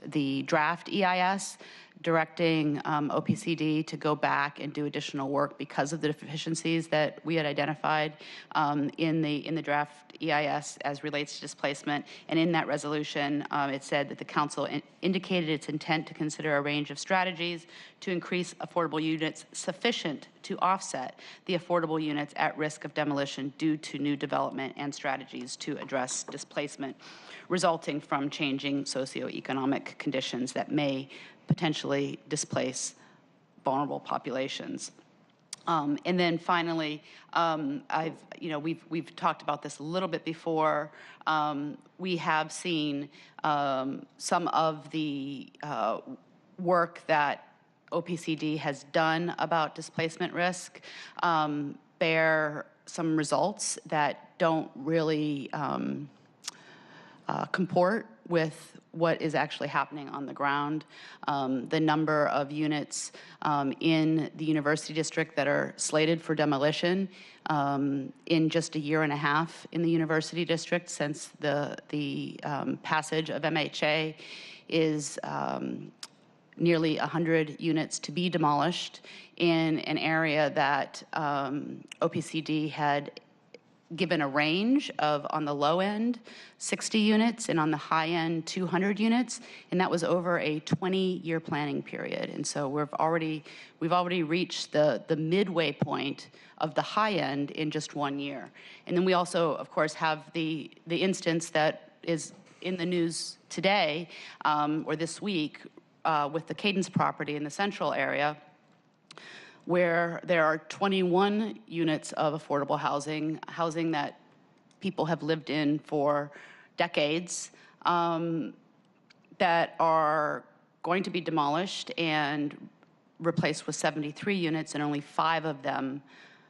Q: the draft EIS, directing OPCD to go back and do additional work because of the deficiencies that we had identified in the draft EIS as relates to displacement. And in that resolution, it said that the council indicated its intent to consider a range of strategies to increase affordable units sufficient to offset the affordable units at risk of demolition due to new development and strategies to address displacement resulting from changing socioeconomic conditions that may potentially displace vulnerable populations. And then finally, we've talked about this a little bit before. We have seen some of the work that OPCD has done about displacement risk bear some results that don't really comport with what is actually happening on the ground. The number of units in the university district that are slated for demolition in just a year and a half in the university district since the passage of MHA is nearly 100 units to be demolished in an area that OPCD had given a range of, on the low end, 60 units, and on the high end, 200 units, and that was over a 20-year planning period. And so we've already reached the midway point of the high end in just 1 year. And then we also, of course, have the instance that is in the news today or this week with the Cadence property in the central area, where there are 21 units of affordable housing that people have lived in for decades, that are going to be demolished and replaced with 73 units, and only 5 of them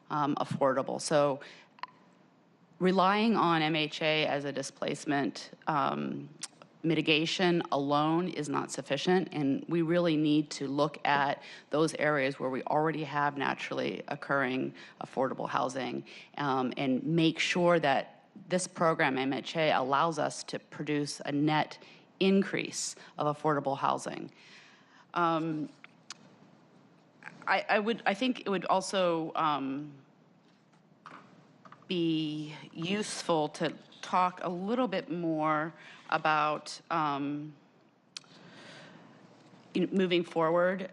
Q: affordable. So relying on MHA as a displacement mitigation alone is not sufficient, and we really need to look at those areas where we already have naturally occurring affordable housing and make sure that this program, MHA, allows us to produce a net increase of affordable housing. I think it would also be useful to talk a little bit more about moving forward.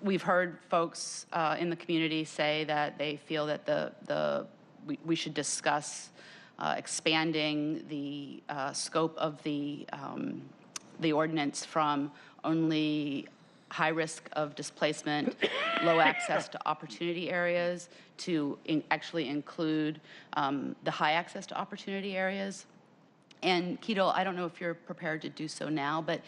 Q: We've heard folks in the community say that they feel that we should discuss expanding the scope of the ordinance from only high risk of displacement, low access to opportunity areas, to actually include the high access to opportunity areas. And Keto, I don't know if you're prepared to do so now, but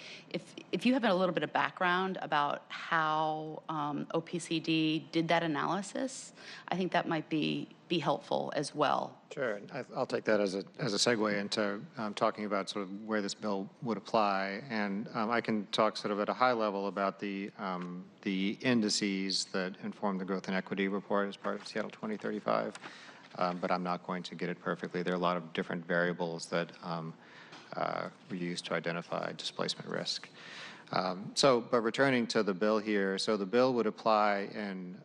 Q: if you have a little bit of background about how OPCD did that analysis, I think that might be helpful as well.
P: Sure, I'll take that as a segue into talking about sort of where this bill would apply, and I can talk sort of at a high level about the indices that inform the Growth and Equity Report as part of Seattle 2035. But I'm not going to get it perfectly. There are a lot of different variables that we use to identify displacement risk. But returning to the bill here, so the bill would apply in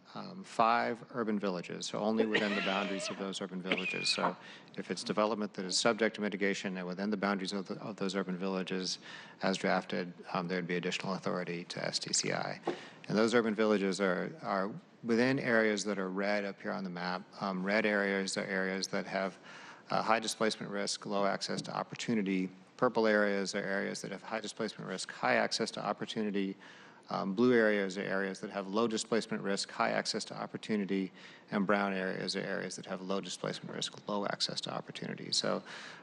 P: 5 urban villages, so only within the boundaries of those urban villages. So if it's development that is subject to mitigation and within the boundaries of those urban villages as drafted, there'd be additional authority to SDCI. And those urban villages are within areas that are red up here on the map. Red areas are areas that have high displacement risk, low access to opportunity. Purple areas are areas that have high displacement risk, high access to opportunity. Blue areas are areas that have low displacement risk, high access to opportunity. And brown areas are areas that have low displacement risk, low access to opportunity. So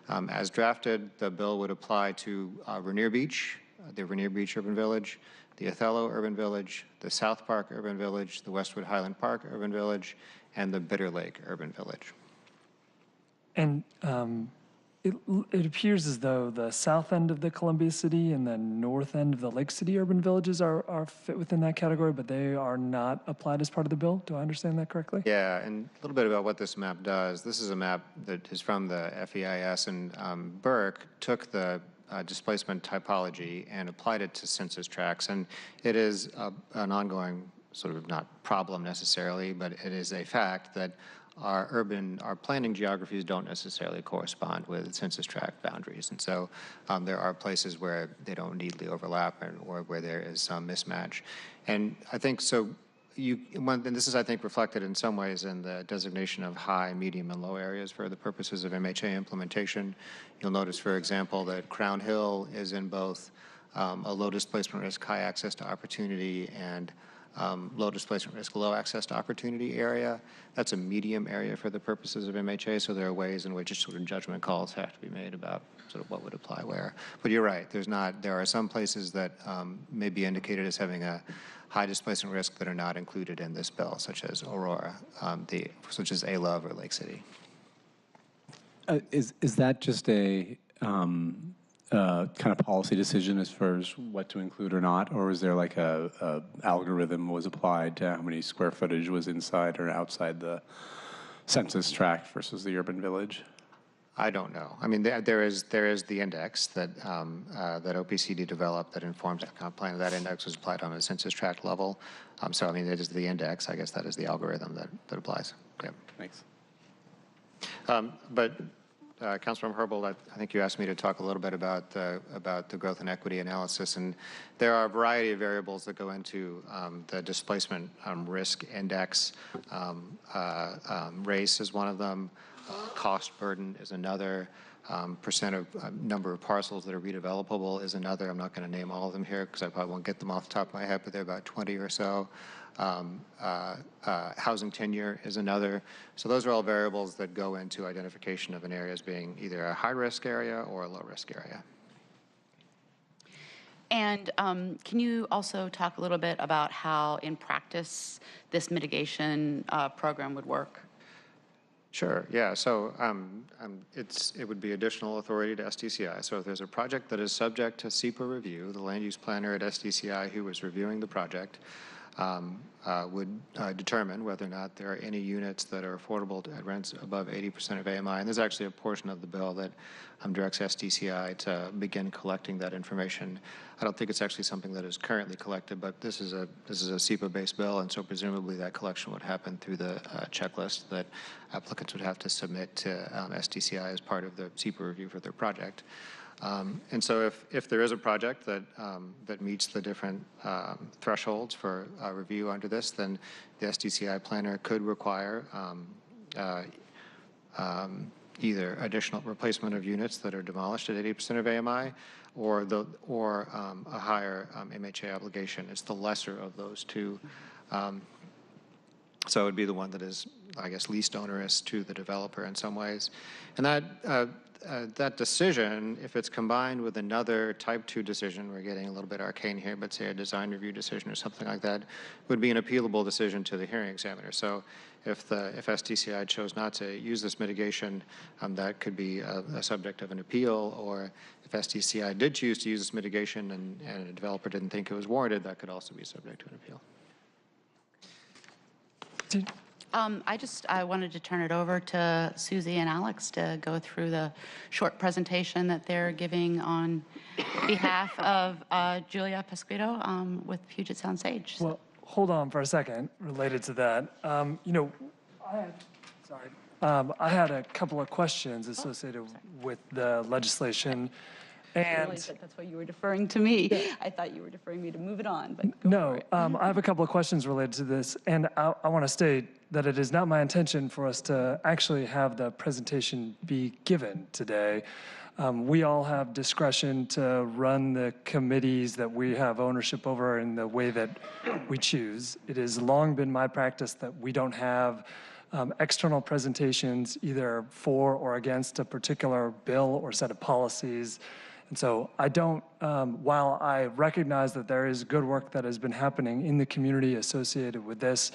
P: as drafted, the bill would apply to Rainier Beach, the Rainier Beach Urban Village, the Othello Urban Village, the South Park Urban Village, the Westwood Highland Park Urban Village, and the Bitter Lake Urban Village.
A: And it appears as though the south end of the Columbia City and the north end of the Lake City urban villages are fit within that category, but they are not applied as part of the bill. Do I understand that correctly?
P: Yeah, and a little bit about what this map does. This is a map that is from the FEIS, and Burke took the displacement typology and applied it to census tracts. And it is an ongoing sort of not problem necessarily, but it is a fact that our planning geographies don't necessarily correspond with census tract boundaries. And so there are places where they don't neatly overlap or where there is some mismatch. And I think so. And this is, I think, reflected in some ways in the designation of high, medium, and low areas for the purposes of MHA implementation. You'll notice, for example, that Crown Hill is in both a low displacement risk, high access to opportunity, and low displacement risk, low access to opportunity area. That's a medium area for the purposes of MHA, so there are ways in which sort of judgment calls have to be made about sort of what would apply where. But you're right, there are some places that may be indicated as having a high displacement risk that are not included in this bill, such as Aurora, such as A-Love or Lake City.
T: Is that just a kind of policy decision as far as what to include or not, or is there like a algorithm was applied to how many square footage was inside or outside the census tract versus the urban village?
P: I don't know. I mean, there is the index that that OPCD developed that informs the comp plan. That index was applied on a census tract level. So I mean, it is the index. I guess that is the algorithm that applies. Yeah.
T: Thanks.
P: But Councilmember Herbold, I think you asked me to talk a little bit about the growth and equity analysis, and there are a variety of variables that go into the displacement risk index. Race is one of them. Cost burden is another. Percent of number of parcels that are redevelopable is another. I'm not going to name all of them here because I probably won't get them off the top of my head, but there are about 20 or so. Housing tenure is another. So those are all variables that go into identification of an area as being either a high-risk area or a low-risk area.
Q: And can you also talk a little bit about how, in practice, this mitigation program would work?
P: Sure, yeah, so it would be additional authority to SDCI. So if there's a project that is subject to SEPA review, the land use planner at SDCI who is reviewing the project would determine whether or not there are any units that are affordable at rents above 80% of AMI. And there's actually a portion of the bill that directs SDCI to begin collecting that information. I don't think it's actually something that is currently collected, but this is a SEPA-based bill, and so presumably that collection would happen through the checklist that applicants would have to submit to SDCI as part of the SEPA review for their project. And so if there is a project that meets the different thresholds for review under this, then the SDCI planner could require either additional replacement of units that are demolished at 80% of AMI or a higher MHA obligation. It's the lesser of those two. So it would be the one that is, I guess, least onerous to the developer in some ways. And that decision, if it's combined with another type 2 decision, we're getting a little bit arcane here, but say a design review decision or something like that, would be an appealable decision to the hearing examiner. So if SDCI chose not to use this mitigation, that could be a subject of an appeal, or if SDCI did choose to use this mitigation and a developer didn't think it was warranted, that could also be subject to an appeal.
Q: I wanted to turn it over to Susie and Alex to go through the short presentation that they're giving on behalf of Julia Pesquito with Puget Sound Sage.
A: Well, hold on for a second related to that. You know, I had a couple of questions associated with the legislation.
Q: I realized that's why you were deferring to me. I thought you were deferring me to move it on, but go
A: no,
Q: for it.
A: I have a couple of questions related to this, and I want to state that it is not my intention for us to actually have the presentation be given today. We all have discretion to run the committees that we have ownership over in the way that we choose. It has long been my practice that we don't have external presentations either for or against a particular bill or set of policies. And so I don't, while I recognize that there is good work that has been happening in the community associated with this,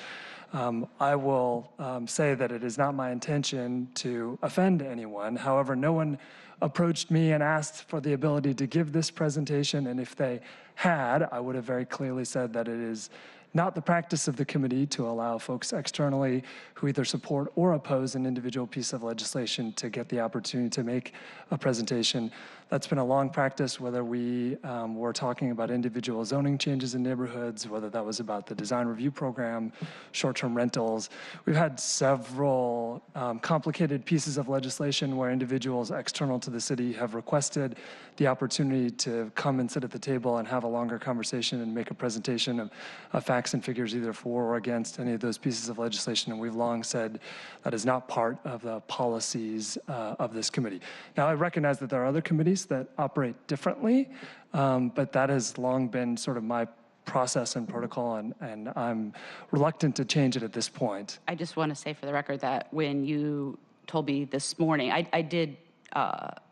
A: I will say that it is not my intention to offend anyone. However, no one approached me and asked for the ability to give this presentation, and if they had, I would have very clearly said that it is not the practice of the committee to allow folks externally who either support or oppose an individual piece of legislation to get the opportunity to make a presentation. That's been a long practice, whether we were talking about individual zoning changes in neighborhoods, whether that was about the design review program, short-term rentals. We've had several complicated pieces of legislation where individuals external to the city have requested the opportunity to come and sit at the table and have a longer conversation and make a presentation of facts and figures either for or against any of those pieces of legislation. And we've long said that is not part of the policies of this committee. Now, I recognize that there are other committees that operate differently, but that has long been sort of my process and protocol, and I'm reluctant to change it at this point.
Q: I just want to say for the record that when you told me this morning, I did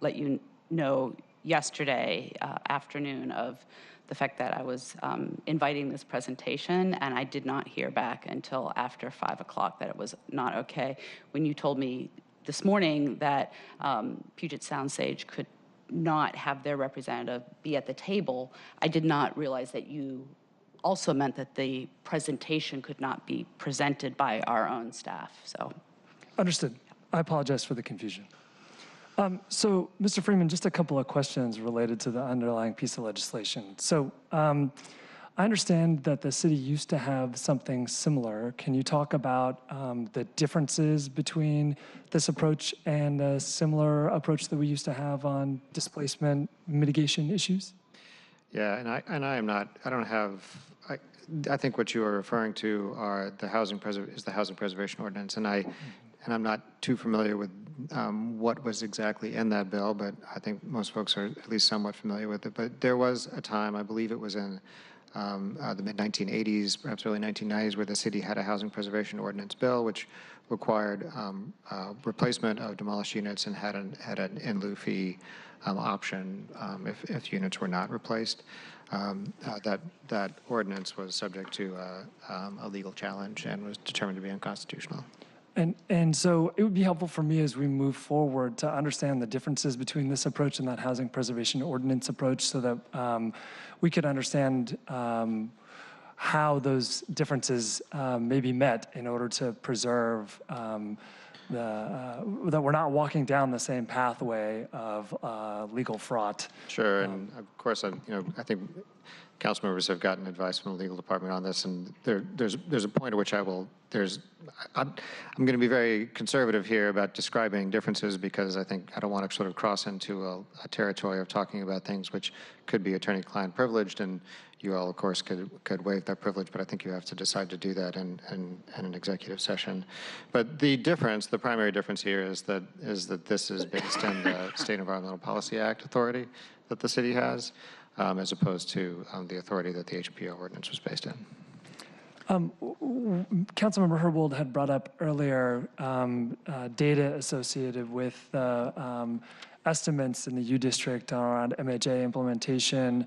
Q: let you know yesterday afternoon of the fact that I was inviting this presentation, and I did not hear back until after 5 o'clock that it was not okay. When you told me this morning that Puget Sound Sage could not have their representative be at the table, I did not realize that you also meant that the presentation could not be presented by our own staff. So,
A: understood. I apologize for the confusion. So, Mr. Freeman, just a couple of questions related to the underlying piece of legislation. So, I understand that the city used to have something similar. Can you talk about the differences between this approach and a similar approach that we used to have on displacement mitigation issues?
P: Yeah, I don't have, I think what you are referring to are the housing preservation ordinance, and I'm not too familiar with what was exactly in that bill, but I think most folks are at least somewhat familiar with it. But there was a time, I believe it was in the mid-1980s, perhaps early 1990s, where the city had a housing preservation ordinance bill, which required replacement of demolished units and had an in lieu fee option if units were not replaced. That ordinance was subject to a legal challenge and was determined to be unconstitutional.
A: And so it would be helpful for me as we move forward to understand the differences between this approach and that housing preservation ordinance approach, so that we could understand how those differences may be met in order to preserve that we're not walking down the same pathway of legal fraught.
P: Sure, and of course, I think council members have gotten advice from the legal department on this, and there's a point at which I'm going to be very conservative here about describing differences, because I don't want to sort of cross into a territory of talking about things which could be attorney-client privileged, and you all, of course, could waive that privilege, but I think you have to decide to do that in an executive session. But the primary difference here is that this is based in the State Environmental Policy Act authority that the city has, as opposed to the authority that the HPO ordinance was based in.
A: Councilmember Herbold had brought up earlier data associated with estimates in the U District around MHA implementation.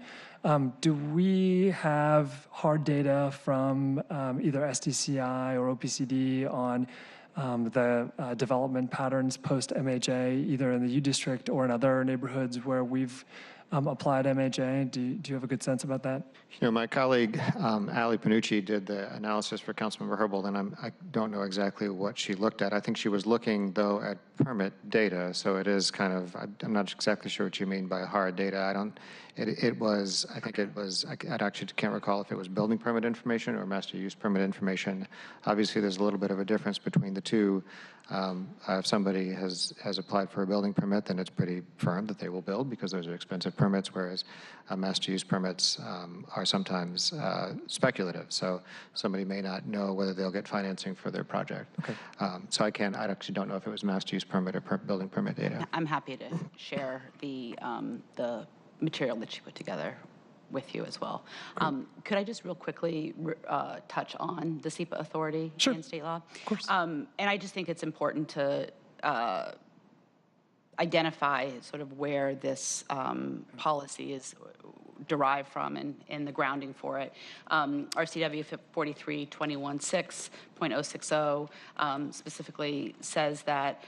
A: Do we have hard data from either SDCI or OPCD on the development patterns post-MHA, either in the U District or in other neighborhoods where we've applied MHA? Do you have a good sense about that?
P: My colleague, Ali Panucci, did the analysis for Councilmember Herbold, and I don't know exactly what she looked at. I think she was looking, though, at permit data, so it is kind of, I'm not exactly sure what you mean by hard data. I actually can't recall if it was building permit information or master use permit information. Obviously, there's a little bit of a difference between the two. If somebody has applied for a building permit, then it's pretty firm that they will build, because those are expensive permits, whereas master use permits are sometimes speculative. So somebody may not know whether they'll get financing for their project.
A: Okay.
P: So I actually don't know if it was master use permit or building permit data.
Q: I'm happy to share the material that she put together with you as well. Could I just real quickly touch on the SEPA authority in state law?
A: Of course.
Q: And I just think it's important to identify sort of where this policy is derived from and the grounding for it. RCW 4321.6.060 specifically says that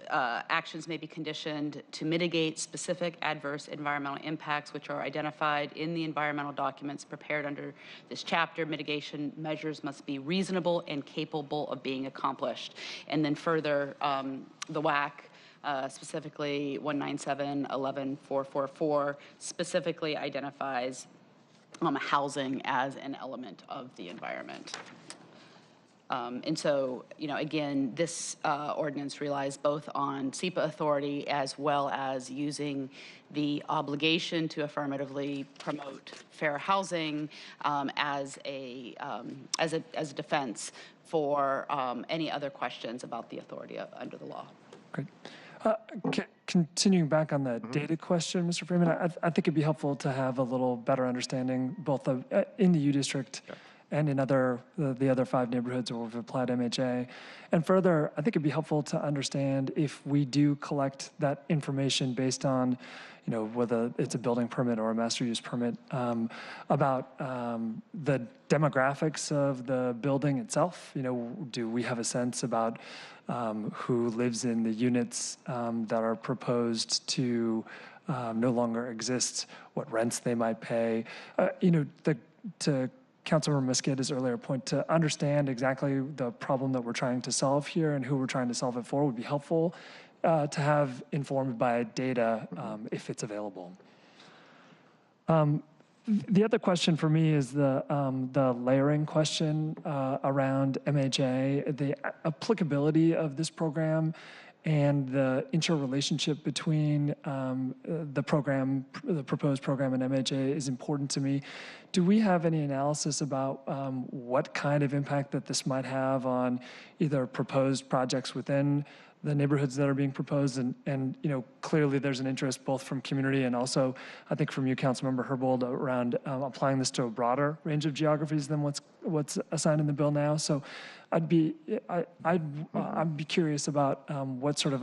Q: actions may be conditioned to mitigate specific adverse environmental impacts which are identified in the environmental documents prepared under this chapter. Mitigation measures must be reasonable and capable of being accomplished. And then further, the WAC, specifically 197.11.444, specifically identifies housing as an element of the environment. And so, again, this ordinance relies both on SEPA authority as well as using the obligation to affirmatively promote fair housing as a defense for any other questions about the authority under the law.
A: Great. Continuing back on the data question, Mr. Freeman, I think it'd be helpful to have a little better understanding both of, in the U district and in the other 5 neighborhoods where we've applied MHA. And further, I think it'd be helpful to understand if we do collect that information based on, whether it's a building permit or a master use permit, about the demographics of the building itself. Do we have a sense about who lives in the units that are proposed to no longer exist, what rents they might pay? To Councilmember Mosqueda's earlier point, to understand exactly the problem that we're trying to solve here and who we're trying to solve it for would be helpful to have informed by data if it's available. The other question for me is the layering question around MHA, the applicability of this program and the interrelationship between the proposed program and MHA is important to me. Do we have any analysis about what kind of impact that this might have on either proposed projects within the neighborhoods that are being proposed? And clearly there's an interest both from community and also, I think from you, Councilmember Herbold, around applying this to a broader range of geographies than what's assigned in the bill now. So I'd be curious about what sort of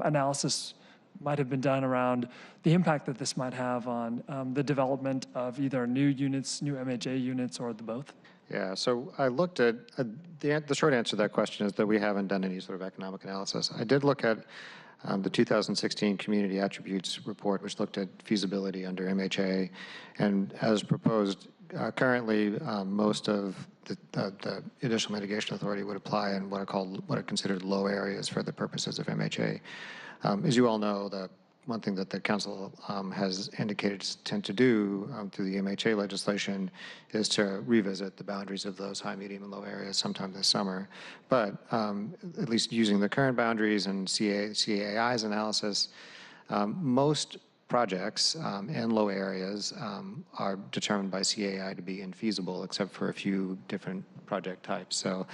A: analysis might have been done around the impact that this might have on the development of either new units, new MHA units, or the both.
P: Yeah, so I looked at, the short answer to that question is that we haven't done any sort of economic analysis. I did look at the 2016 Community Attributes Report, which looked at feasibility under MHA, and as proposed, currently most of the Additional Mitigation Authority would apply in what are considered low areas for the purposes of MHA. As you all know, the one thing that the council has indicated its intent to do through the MHA legislation is to revisit the boundaries of those high, medium, and low areas sometime this summer. But at least using the current boundaries and CAI's analysis, most projects in low areas are determined by CAI to be infeasible, except for a few different project types. So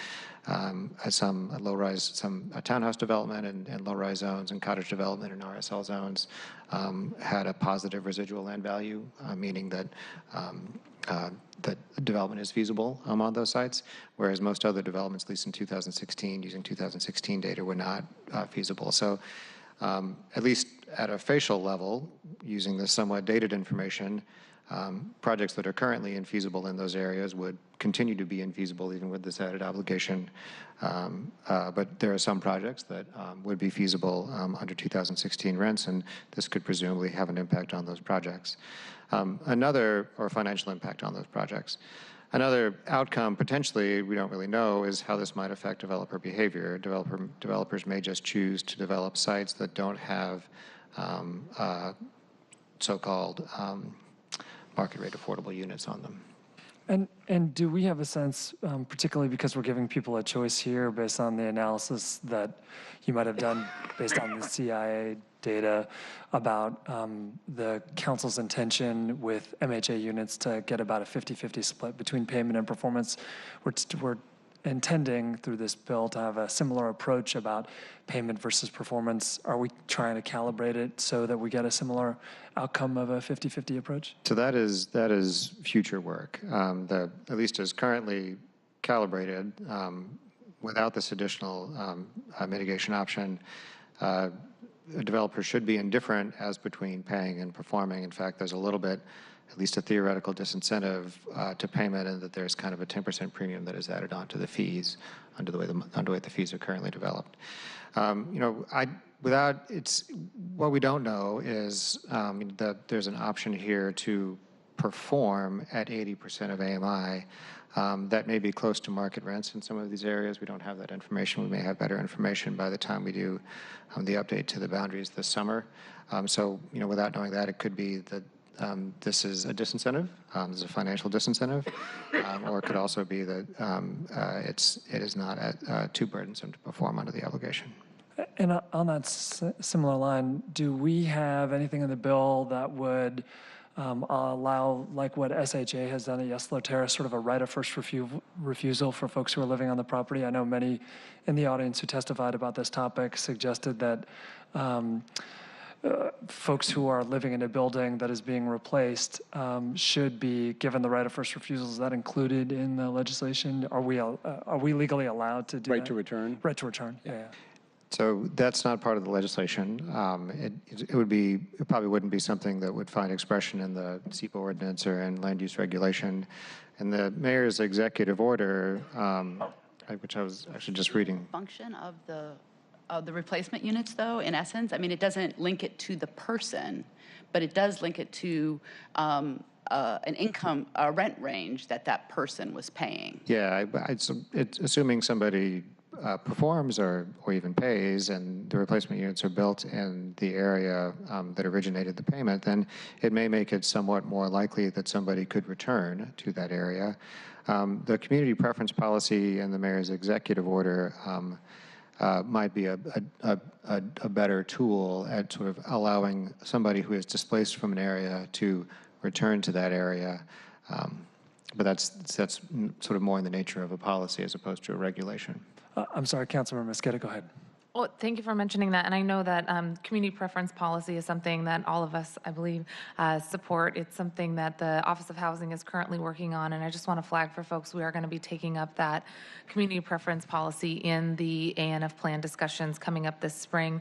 P: some low-rise, some townhouse development and low-rise zones and cottage development in RSL zones had a positive residual land value, meaning that that development is feasible on those sites, whereas most other developments, at least in 2016, using 2016 data, were not feasible. So at least at a facial level, using the somewhat dated information, projects that are currently infeasible in those areas would continue to be infeasible even with this added obligation. But there are some projects that would be feasible under 2016 rents, and this could presumably have an impact on those projects. Or financial impact on those projects. Another outcome, potentially, we don't really know, is how this might affect developer behavior. Developers may just choose to develop sites that don't have so-called market rate affordable units on them.
A: And do we have a sense, particularly because we're giving people a choice here based on the analysis that you might have done based on the CIA data about the council's intention with MHA units to get about a 50-50 split between payment and performance? We're intending through this bill to have a similar approach about payment versus performance. Are we trying to calibrate it so that we get a similar outcome of a 50-50 approach?
P: So that is future work. At least as currently calibrated, without this additional mitigation option, a developer should be indifferent as between paying and performing. In fact, there's a little bit, at least a theoretical disincentive to payment, and that there's kind of a 10% premium that is added onto the fees under the way the fees are currently developed. What we don't know is that there's an option here to perform at 80% of AMI. That may be close to market rents in some of these areas. We don't have that information. We may have better information by the time we do the update to the boundaries this summer. So, without knowing that, it could be that this is a disincentive, this is a financial disincentive, or it could also be that it is not too burdensome to perform under the obligation.
A: And on that similar line, do we have anything in the bill that would allow, like what SHA has done at Yeslo Terrace, sort of a right of first refusal for folks who are living on the property. I know many in the audience who testified about this topic suggested that folks who are living in a building that is being replaced should be given the right of first refusal. Is that included in the legislation? Are we legally allowed to do that?
S: Right to return?
A: Right to return, yeah.
P: So that's not part of the legislation. It probably wouldn't be something that would find expression in the SEPA ordinance or in land use regulation. And the mayor's executive order, which I was actually just reading.
Q: Function of the replacement units, though, in essence, I mean, it doesn't link it to the person, but it does link it to an income, a rent range that person was paying.
P: Yeah, it's assuming somebody performs or even pays and the replacement units are built in the area that originated the payment, then it may make it somewhat more likely that somebody could return to that area. The community preference policy and the mayor's executive order might be a better tool at sort of allowing somebody who is displaced from an area to return to that area. But that's sort of more in the nature of a policy as opposed to a regulation.
A: I'm sorry, Councilmember Mosqueda, go ahead.
S: Well, thank you for mentioning that. And I know that community preference policy is something that all of us, I believe, support. It's something that the Office of Housing is currently working on. And I just want to flag for folks, we are going to be taking up that community preference policy in the ANF plan discussions coming up this spring.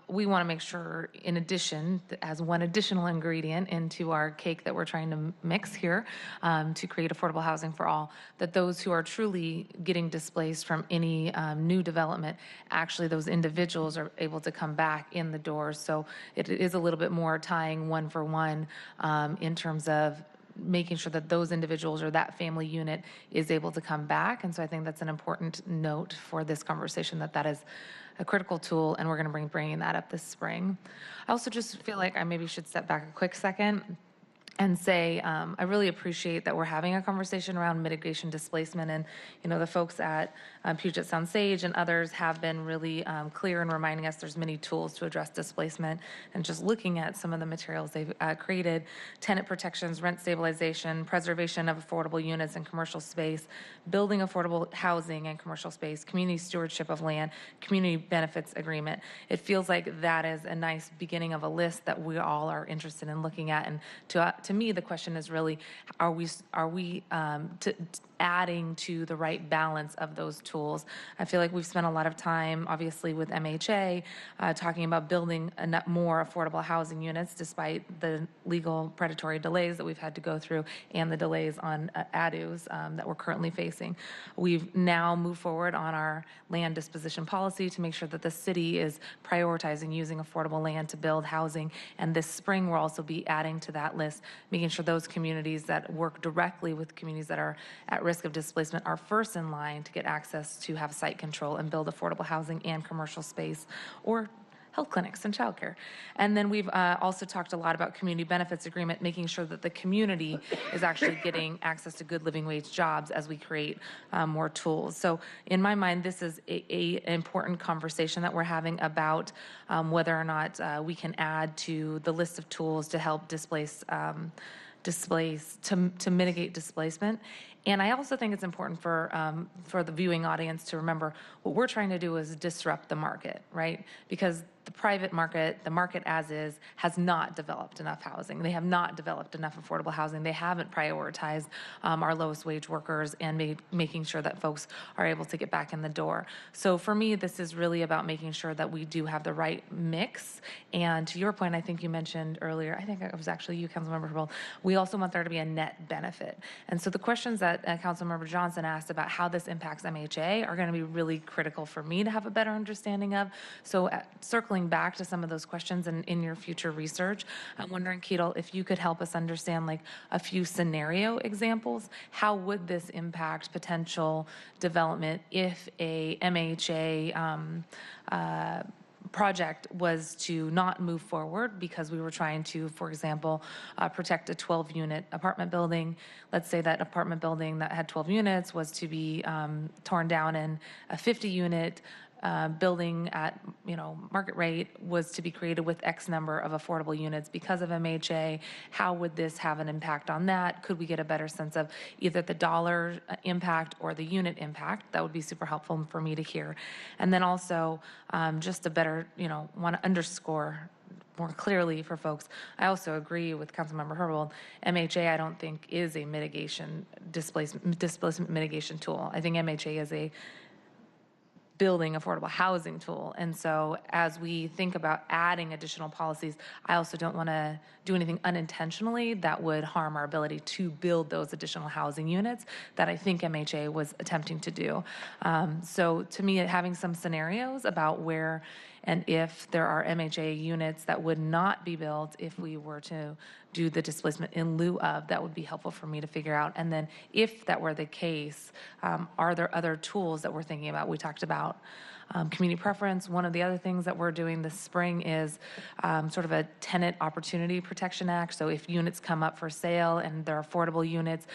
S: We want to make sure, in addition, as one additional ingredient into our cake that we're trying to mix here to create affordable housing for all, that those who are truly getting displaced from any new development, actually those individuals are able to come back in the doors. So it is a little bit more tying one for one in terms of making sure that those individuals or that family unit is able to come back. And so I think that's an important note for this conversation, that is a critical tool, and we're going to be bringing that up this spring. I also just feel like I maybe should step back a quick second and say I really appreciate that we're having a conversation around mitigation displacement, and the folks at Puget Sound Sage and others have been really clear in reminding us there's many tools to address displacement, and just looking at some of the materials they've created: tenant protections, rent stabilization, preservation of affordable units and commercial space, building affordable housing and commercial space, community stewardship of land, community benefits agreement. It feels like that is a nice beginning of a list that we all are interested in looking at. And to me, the question is really, are we adding to the right balance of those tools? I feel like we've spent a lot of time, obviously, with MHA talking about building more affordable housing units, despite the legal predatory delays that we've had to go through and the delays on ADUs that we're currently facing. We've now moved forward on our land disposition policy to make sure that the city is prioritizing using affordable land to build housing. And this spring, we'll also be adding to that list, making sure those communities that work directly with communities that are at risk of displacement are first in line to get access to have site control and build affordable housing and commercial space, or health clinics and childcare. And then we've also talked a lot about community benefits agreement, making sure that the community is actually getting access to good living wage jobs as we create more tools. So in my mind, this is an important conversation that we're having about whether or not we can add to the list of tools to help to mitigate displacement. And I also think it's important for the viewing audience to remember what we're trying to do is disrupt the market, right? Because the private market, the market as is, has not developed enough housing. They have not developed enough affordable housing. They haven't prioritized our lowest wage workers and making sure that folks are able to get back in the door. So for me, this is really about making sure that we do have the right mix. And to your point, I think you mentioned earlier, I think it was actually you, Councilmember Herbold, we also want there to be a net benefit. And so the questions that Councilmember Johnson asked about how this impacts MHA are going to be really critical for me to have a better understanding of. So circling back to some of those questions and in your future research, I'm wondering, Ketel, if you could help us understand like a few scenario examples. How would this impact potential development if a MHA project was to not move forward because we were trying to, for example, protect a 12-unit apartment building? Let's say that apartment building that had 12 units was to be torn down and a 50-unit building at, market rate was to be created with X number of affordable units because of MHA. How would this have an impact on that? Could we get a better sense of either the dollar impact or the unit impact? That would be super helpful for me to hear. And then also just a better, want to underscore more clearly for folks. I also agree with Councilmember Herbold. MHA, I don't think, is a displacement mitigation tool. I think MHA is a building affordable housing tool. And so as we think about adding additional policies, I also don't want to do anything unintentionally that would harm our ability to build those additional housing units that I think MHA was attempting to do. So to me, having some scenarios about where and if there are MHA units that would not be built if we were to do the displacement in lieu of, that would be helpful for me to figure out. And then if that were the case, are there other tools that we're thinking about? We talked about community preference. One of the other things that we're doing this spring is sort of a tenant opportunity protection act. So if units come up for sale and they're affordable units,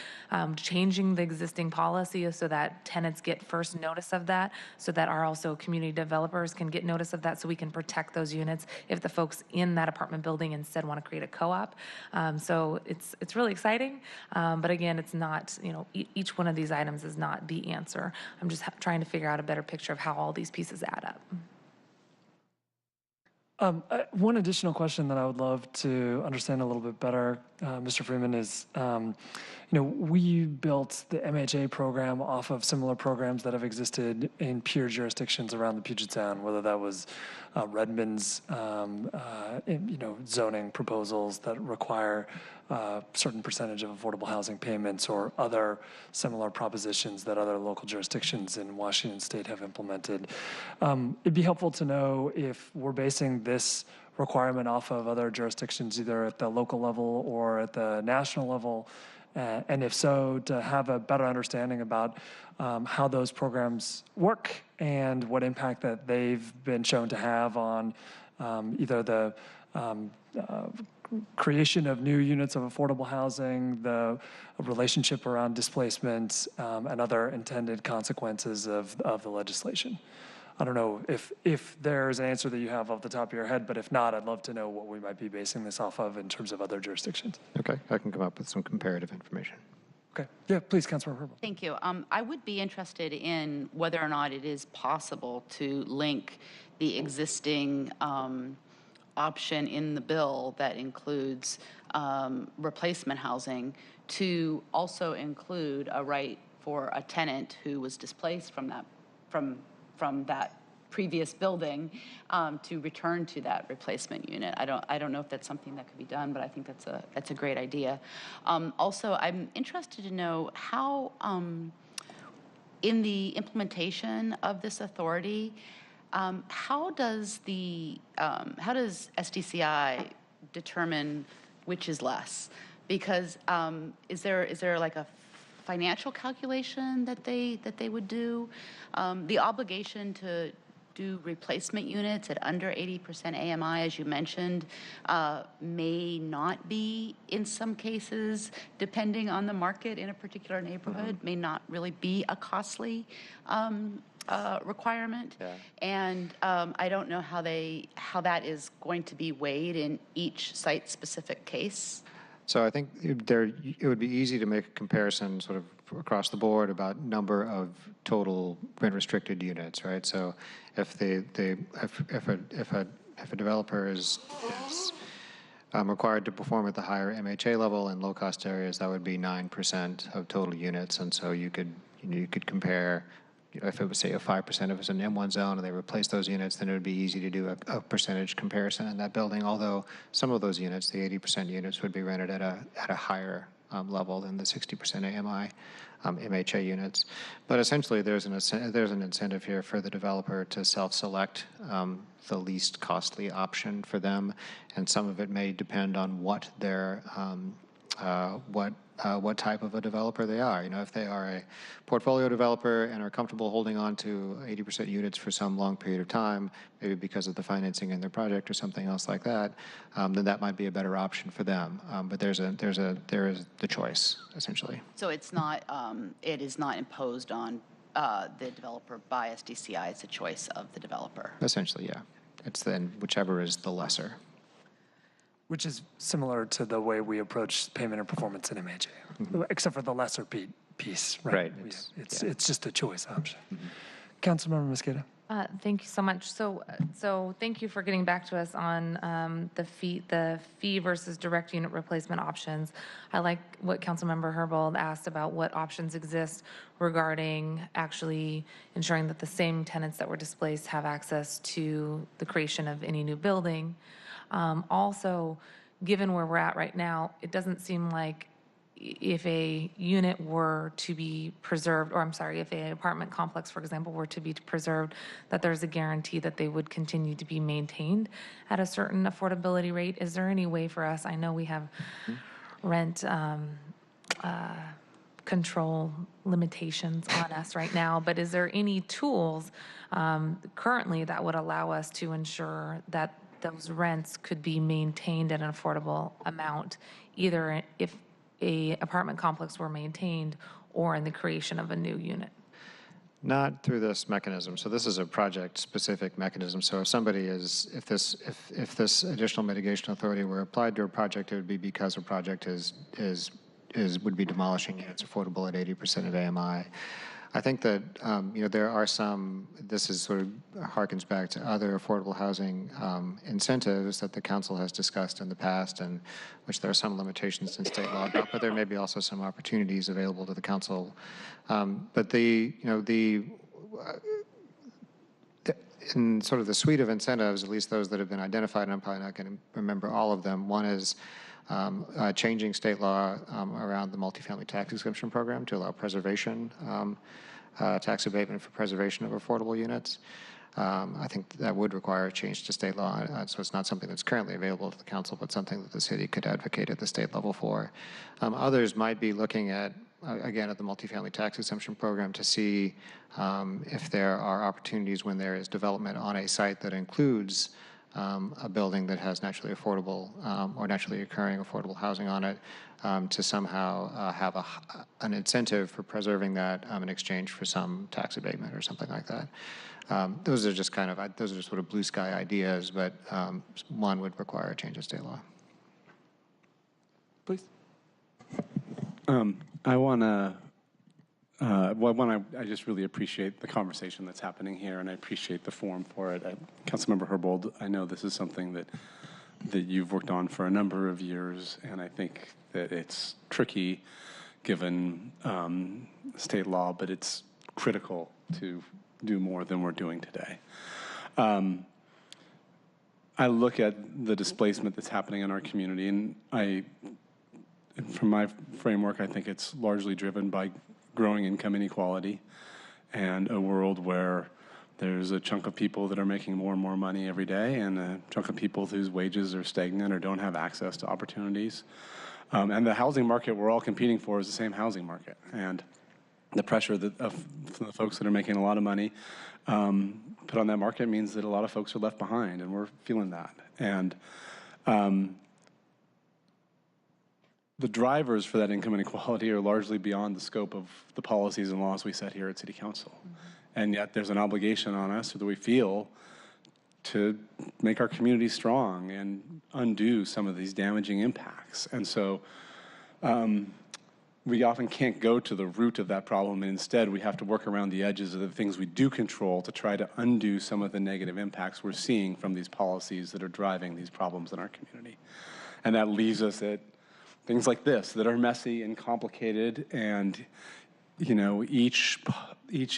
S: changing the existing policy so that tenants get first notice of that, so that our also community developers can get notice of that, so we can protect those units if the folks in that apartment building instead want to create a co-op. So it's really exciting, but again, it's not, each one of these items is not the answer. I'm just trying to figure out a better picture of how all these pieces add up.
A: One additional question that I would love to understand a little bit better, Mr. Freeman, is, we built the MHA program off of similar programs that have existed in peer jurisdictions around the Puget Sound, whether that was Redmond's, zoning proposals that require a certain percentage of affordable housing payments, or other similar propositions that other local jurisdictions in Washington State have implemented. It'd be helpful to know if we're basing this requirement off of other jurisdictions, either at the local level or at the national level, and if so, to have a better understanding about how those programs work and what impact that they've been shown to have on either the creation of new units of affordable housing, the relationship around displacement, and other intended consequences of the legislation. I don't know if there's an answer that you have off the top of your head, but if not, I'd love to know what we might be basing this off of in terms of other jurisdictions.
P: Okay, I can come up with some comparative information.
A: Okay, yeah, please, Councilmember Herbold.
Q: Thank you. I would be interested in whether or not it is possible to link the existing option in the bill that includes replacement housing to also include a right for a tenant who was displaced from that previous building to return to that replacement unit. I don't know if that's something that could be done, but I think that's a great idea. Also, I'm interested to know how in the implementation of this authority, how does SDCI determine which is less? Because is there like a financial calculation that they would do? The obligation to do replacement units at under 80% AMI, as you mentioned, may not be, in some cases, depending on the market in a particular neighborhood, may not really be a costly requirement.
P: Yeah.
Q: And I don't know how that is going to be weighed in each site-specific case.
P: So I think it would be easy to make a comparison sort of across the board about number of total rent-restricted units, right? So if a developer is required to perform at the higher MHA level in low-cost areas, that would be 9% of total units, and so you could compare. If it was, say, a 5% of it's an M1 zone and they replace those units, then it would be easy to do a percentage comparison in that building, although some of those units, the 80% units, would be rented at a higher level than the 60% AMI MHA units. But essentially, there's an incentive here for the developer to self-select the least costly option for them, and some of it may depend on what their what type of a developer they are. If they are a portfolio developer and are comfortable holding on to 80% units for some long period of time, maybe because of the financing in their project or something else like that, then that might be a better option for them. But there is the choice, essentially.
Q: So it is not imposed on the developer by SDCI. It's a choice of the developer.
P: Essentially, yeah. It's then whichever is the lesser.
A: Which is similar to the way we approach payment and performance in MHA, except for the lesser piece, right?
P: Right.
A: It's just a choice option. Councilmember Mosqueda.
S: Thank you so much. So thank you for getting back to us on the fee versus direct unit replacement options. I like what Councilmember Herbold asked about what options exist regarding actually ensuring that the same tenants that were displaced have access to the creation of any new building. Also, given where we're at right now, it doesn't seem like if a unit were to be preserved, or I'm sorry, if an apartment complex, for example, were to be preserved, that there's a guarantee that they would continue to be maintained at a certain affordability rate. Is there any way for us, I know we have rent control limitations on us right now, but is there any tools currently that would allow us to ensure that those rents could be maintained at an affordable amount, either if a apartment complex were maintained or in the creation of a new unit?
P: Not through this mechanism. So this is a project-specific mechanism. So if somebody is, if this additional mitigation authority were applied to a project, it would be because a project would be demolishing units affordable at 80% of AMI. I think that, there are some, this is sort of harkens back to other affordable housing incentives that the council has discussed in the past, and which there are some limitations in state law about, but there may be also some opportunities available to the council. But in sort of the suite of incentives, at least those that have been identified, and I'm probably not going to remember all of them, one is changing state law around the multifamily tax exemption program to allow preservation, tax abatement for preservation of affordable units. I think that would require a change to state law, so it's not something that's currently available to the council, but something that the city could advocate at the state level for. Others might be looking at, again, at the multifamily tax exemption program to see if there are opportunities when there is development on a site that includes a building that has naturally affordable or naturally occurring affordable housing on it, to somehow have an incentive for preserving that in exchange for some tax abatement or something like that. Those are just those are sort of blue sky ideas, but one would require a change of state law.
A: Please.
T: I just really appreciate the conversation that's happening here, and I appreciate the forum for it. Councilmember Herbold, I know this is something that you've worked on for a number of years, and I think that it's tricky given state law, but it's critical to do more than we're doing today. I look at the displacement that's happening in our community, and from my framework, I think it's largely driven by growing income inequality and a world where there's a chunk of people that are making more and more money every day and a chunk of people whose wages are stagnant or don't have access to opportunities. And the housing market we're all competing for is the same housing market. And the pressure of the folks that are making a lot of money put on that market means that a lot of folks are left behind, and we're feeling that. And the drivers for that income inequality are largely beyond the scope of the policies and laws we set here at City Council. And yet there's an obligation on us that we feel to make our community strong and undo some of these damaging impacts. And so we often can't go to the root of that problem, and instead we have to work around the edges of the things we do control to try to undo some of the negative impacts we're seeing from these policies that are driving these problems in our community. And that leaves us at things like this that are messy and complicated, and each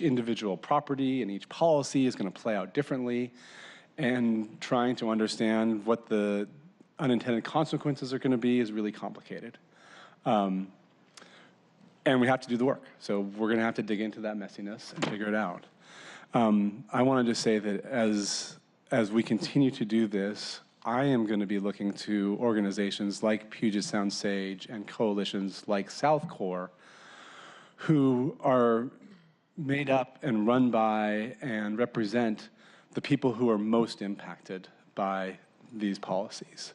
T: individual property and each policy is going to play out differently, and trying to understand what the unintended consequences are going to be is really complicated. And we have to do the work. So we're going to have to dig into that messiness and figure it out. I wanted to say that as we continue to do this, I am going to be looking to organizations like Puget Sound Sage and coalitions like South Core, who are made up and run by and represent the people who are most impacted by these policies.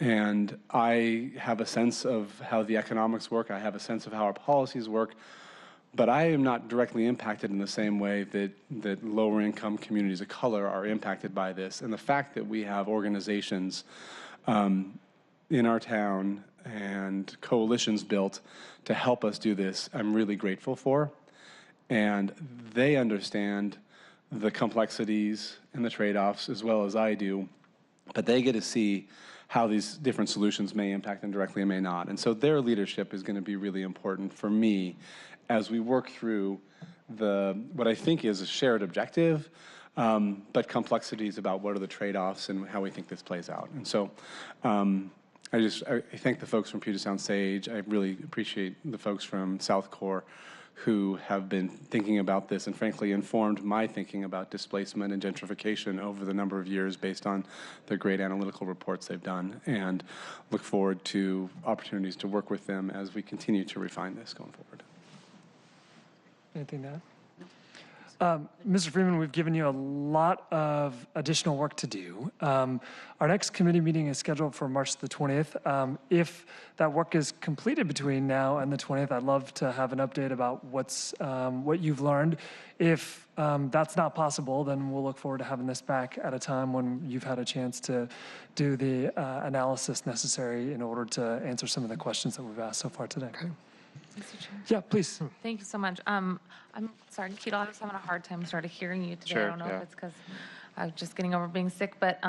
T: And I have a sense of how the economics work. I have a sense of how our policies work. But I am not directly impacted in the same way that lower income communities of color are impacted by this. And the fact that we have organizations in our town and coalitions built to help us do this, I'm really grateful for. And they understand the complexities and the trade-offs as well as I do, but they get to see how these different solutions may impact them directly and may not. And so their leadership is going to be really important for me as we work through what I think is a shared objective, but complexities about what are the trade-offs and how we think this plays out. And so I thank the folks from Puget Sound Sage. I really appreciate the folks from South Core who have been thinking about this and frankly informed my thinking about displacement and gentrification over the number of years based on the great analytical reports they've done, and look forward to opportunities to work with them as we continue to refine this going forward.
A: Anything to add? Mr. Freeman, we've given you a lot of additional work to do. Our next committee meeting is scheduled for March the 20th. If that work is completed between now and the 20th, I'd love to have an update about what you've learned. If that's not possible, then we'll look forward to having this back at a time when you've had a chance to do the analysis necessary in order to answer some of the questions that we've asked so far today. Okay.
S: Mr. Chair.
A: Yeah, please.
S: Thank you so much. I'm sorry, Keto, I was having a hard time sort of hearing you today.
P: Sure,
S: I don't know
P: yeah.
S: if it's because I was just getting over being sick, but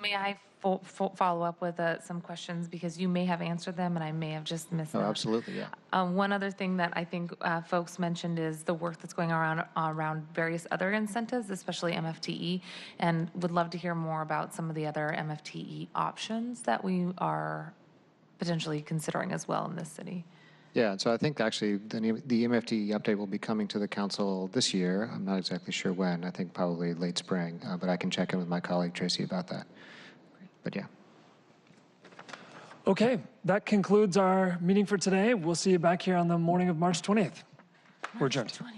S: may I follow up with some questions because you may have answered them and I may have just missed them.
P: Oh, absolutely, yeah.
S: One other thing that I think folks mentioned is the work that's going around various other incentives, especially MFTE, and would love to hear more about some of the other MFTE options that we are potentially considering as well in this city.
P: Yeah, so I think actually the MFT update will be coming to the council this year. I'm not exactly sure when. I think probably late spring, but I can check in with my colleague Tracy about that. But yeah.
A: Okay, that concludes our meeting for today. We'll see you back here on the morning of March 20th. We're adjourned.
S: March 20th.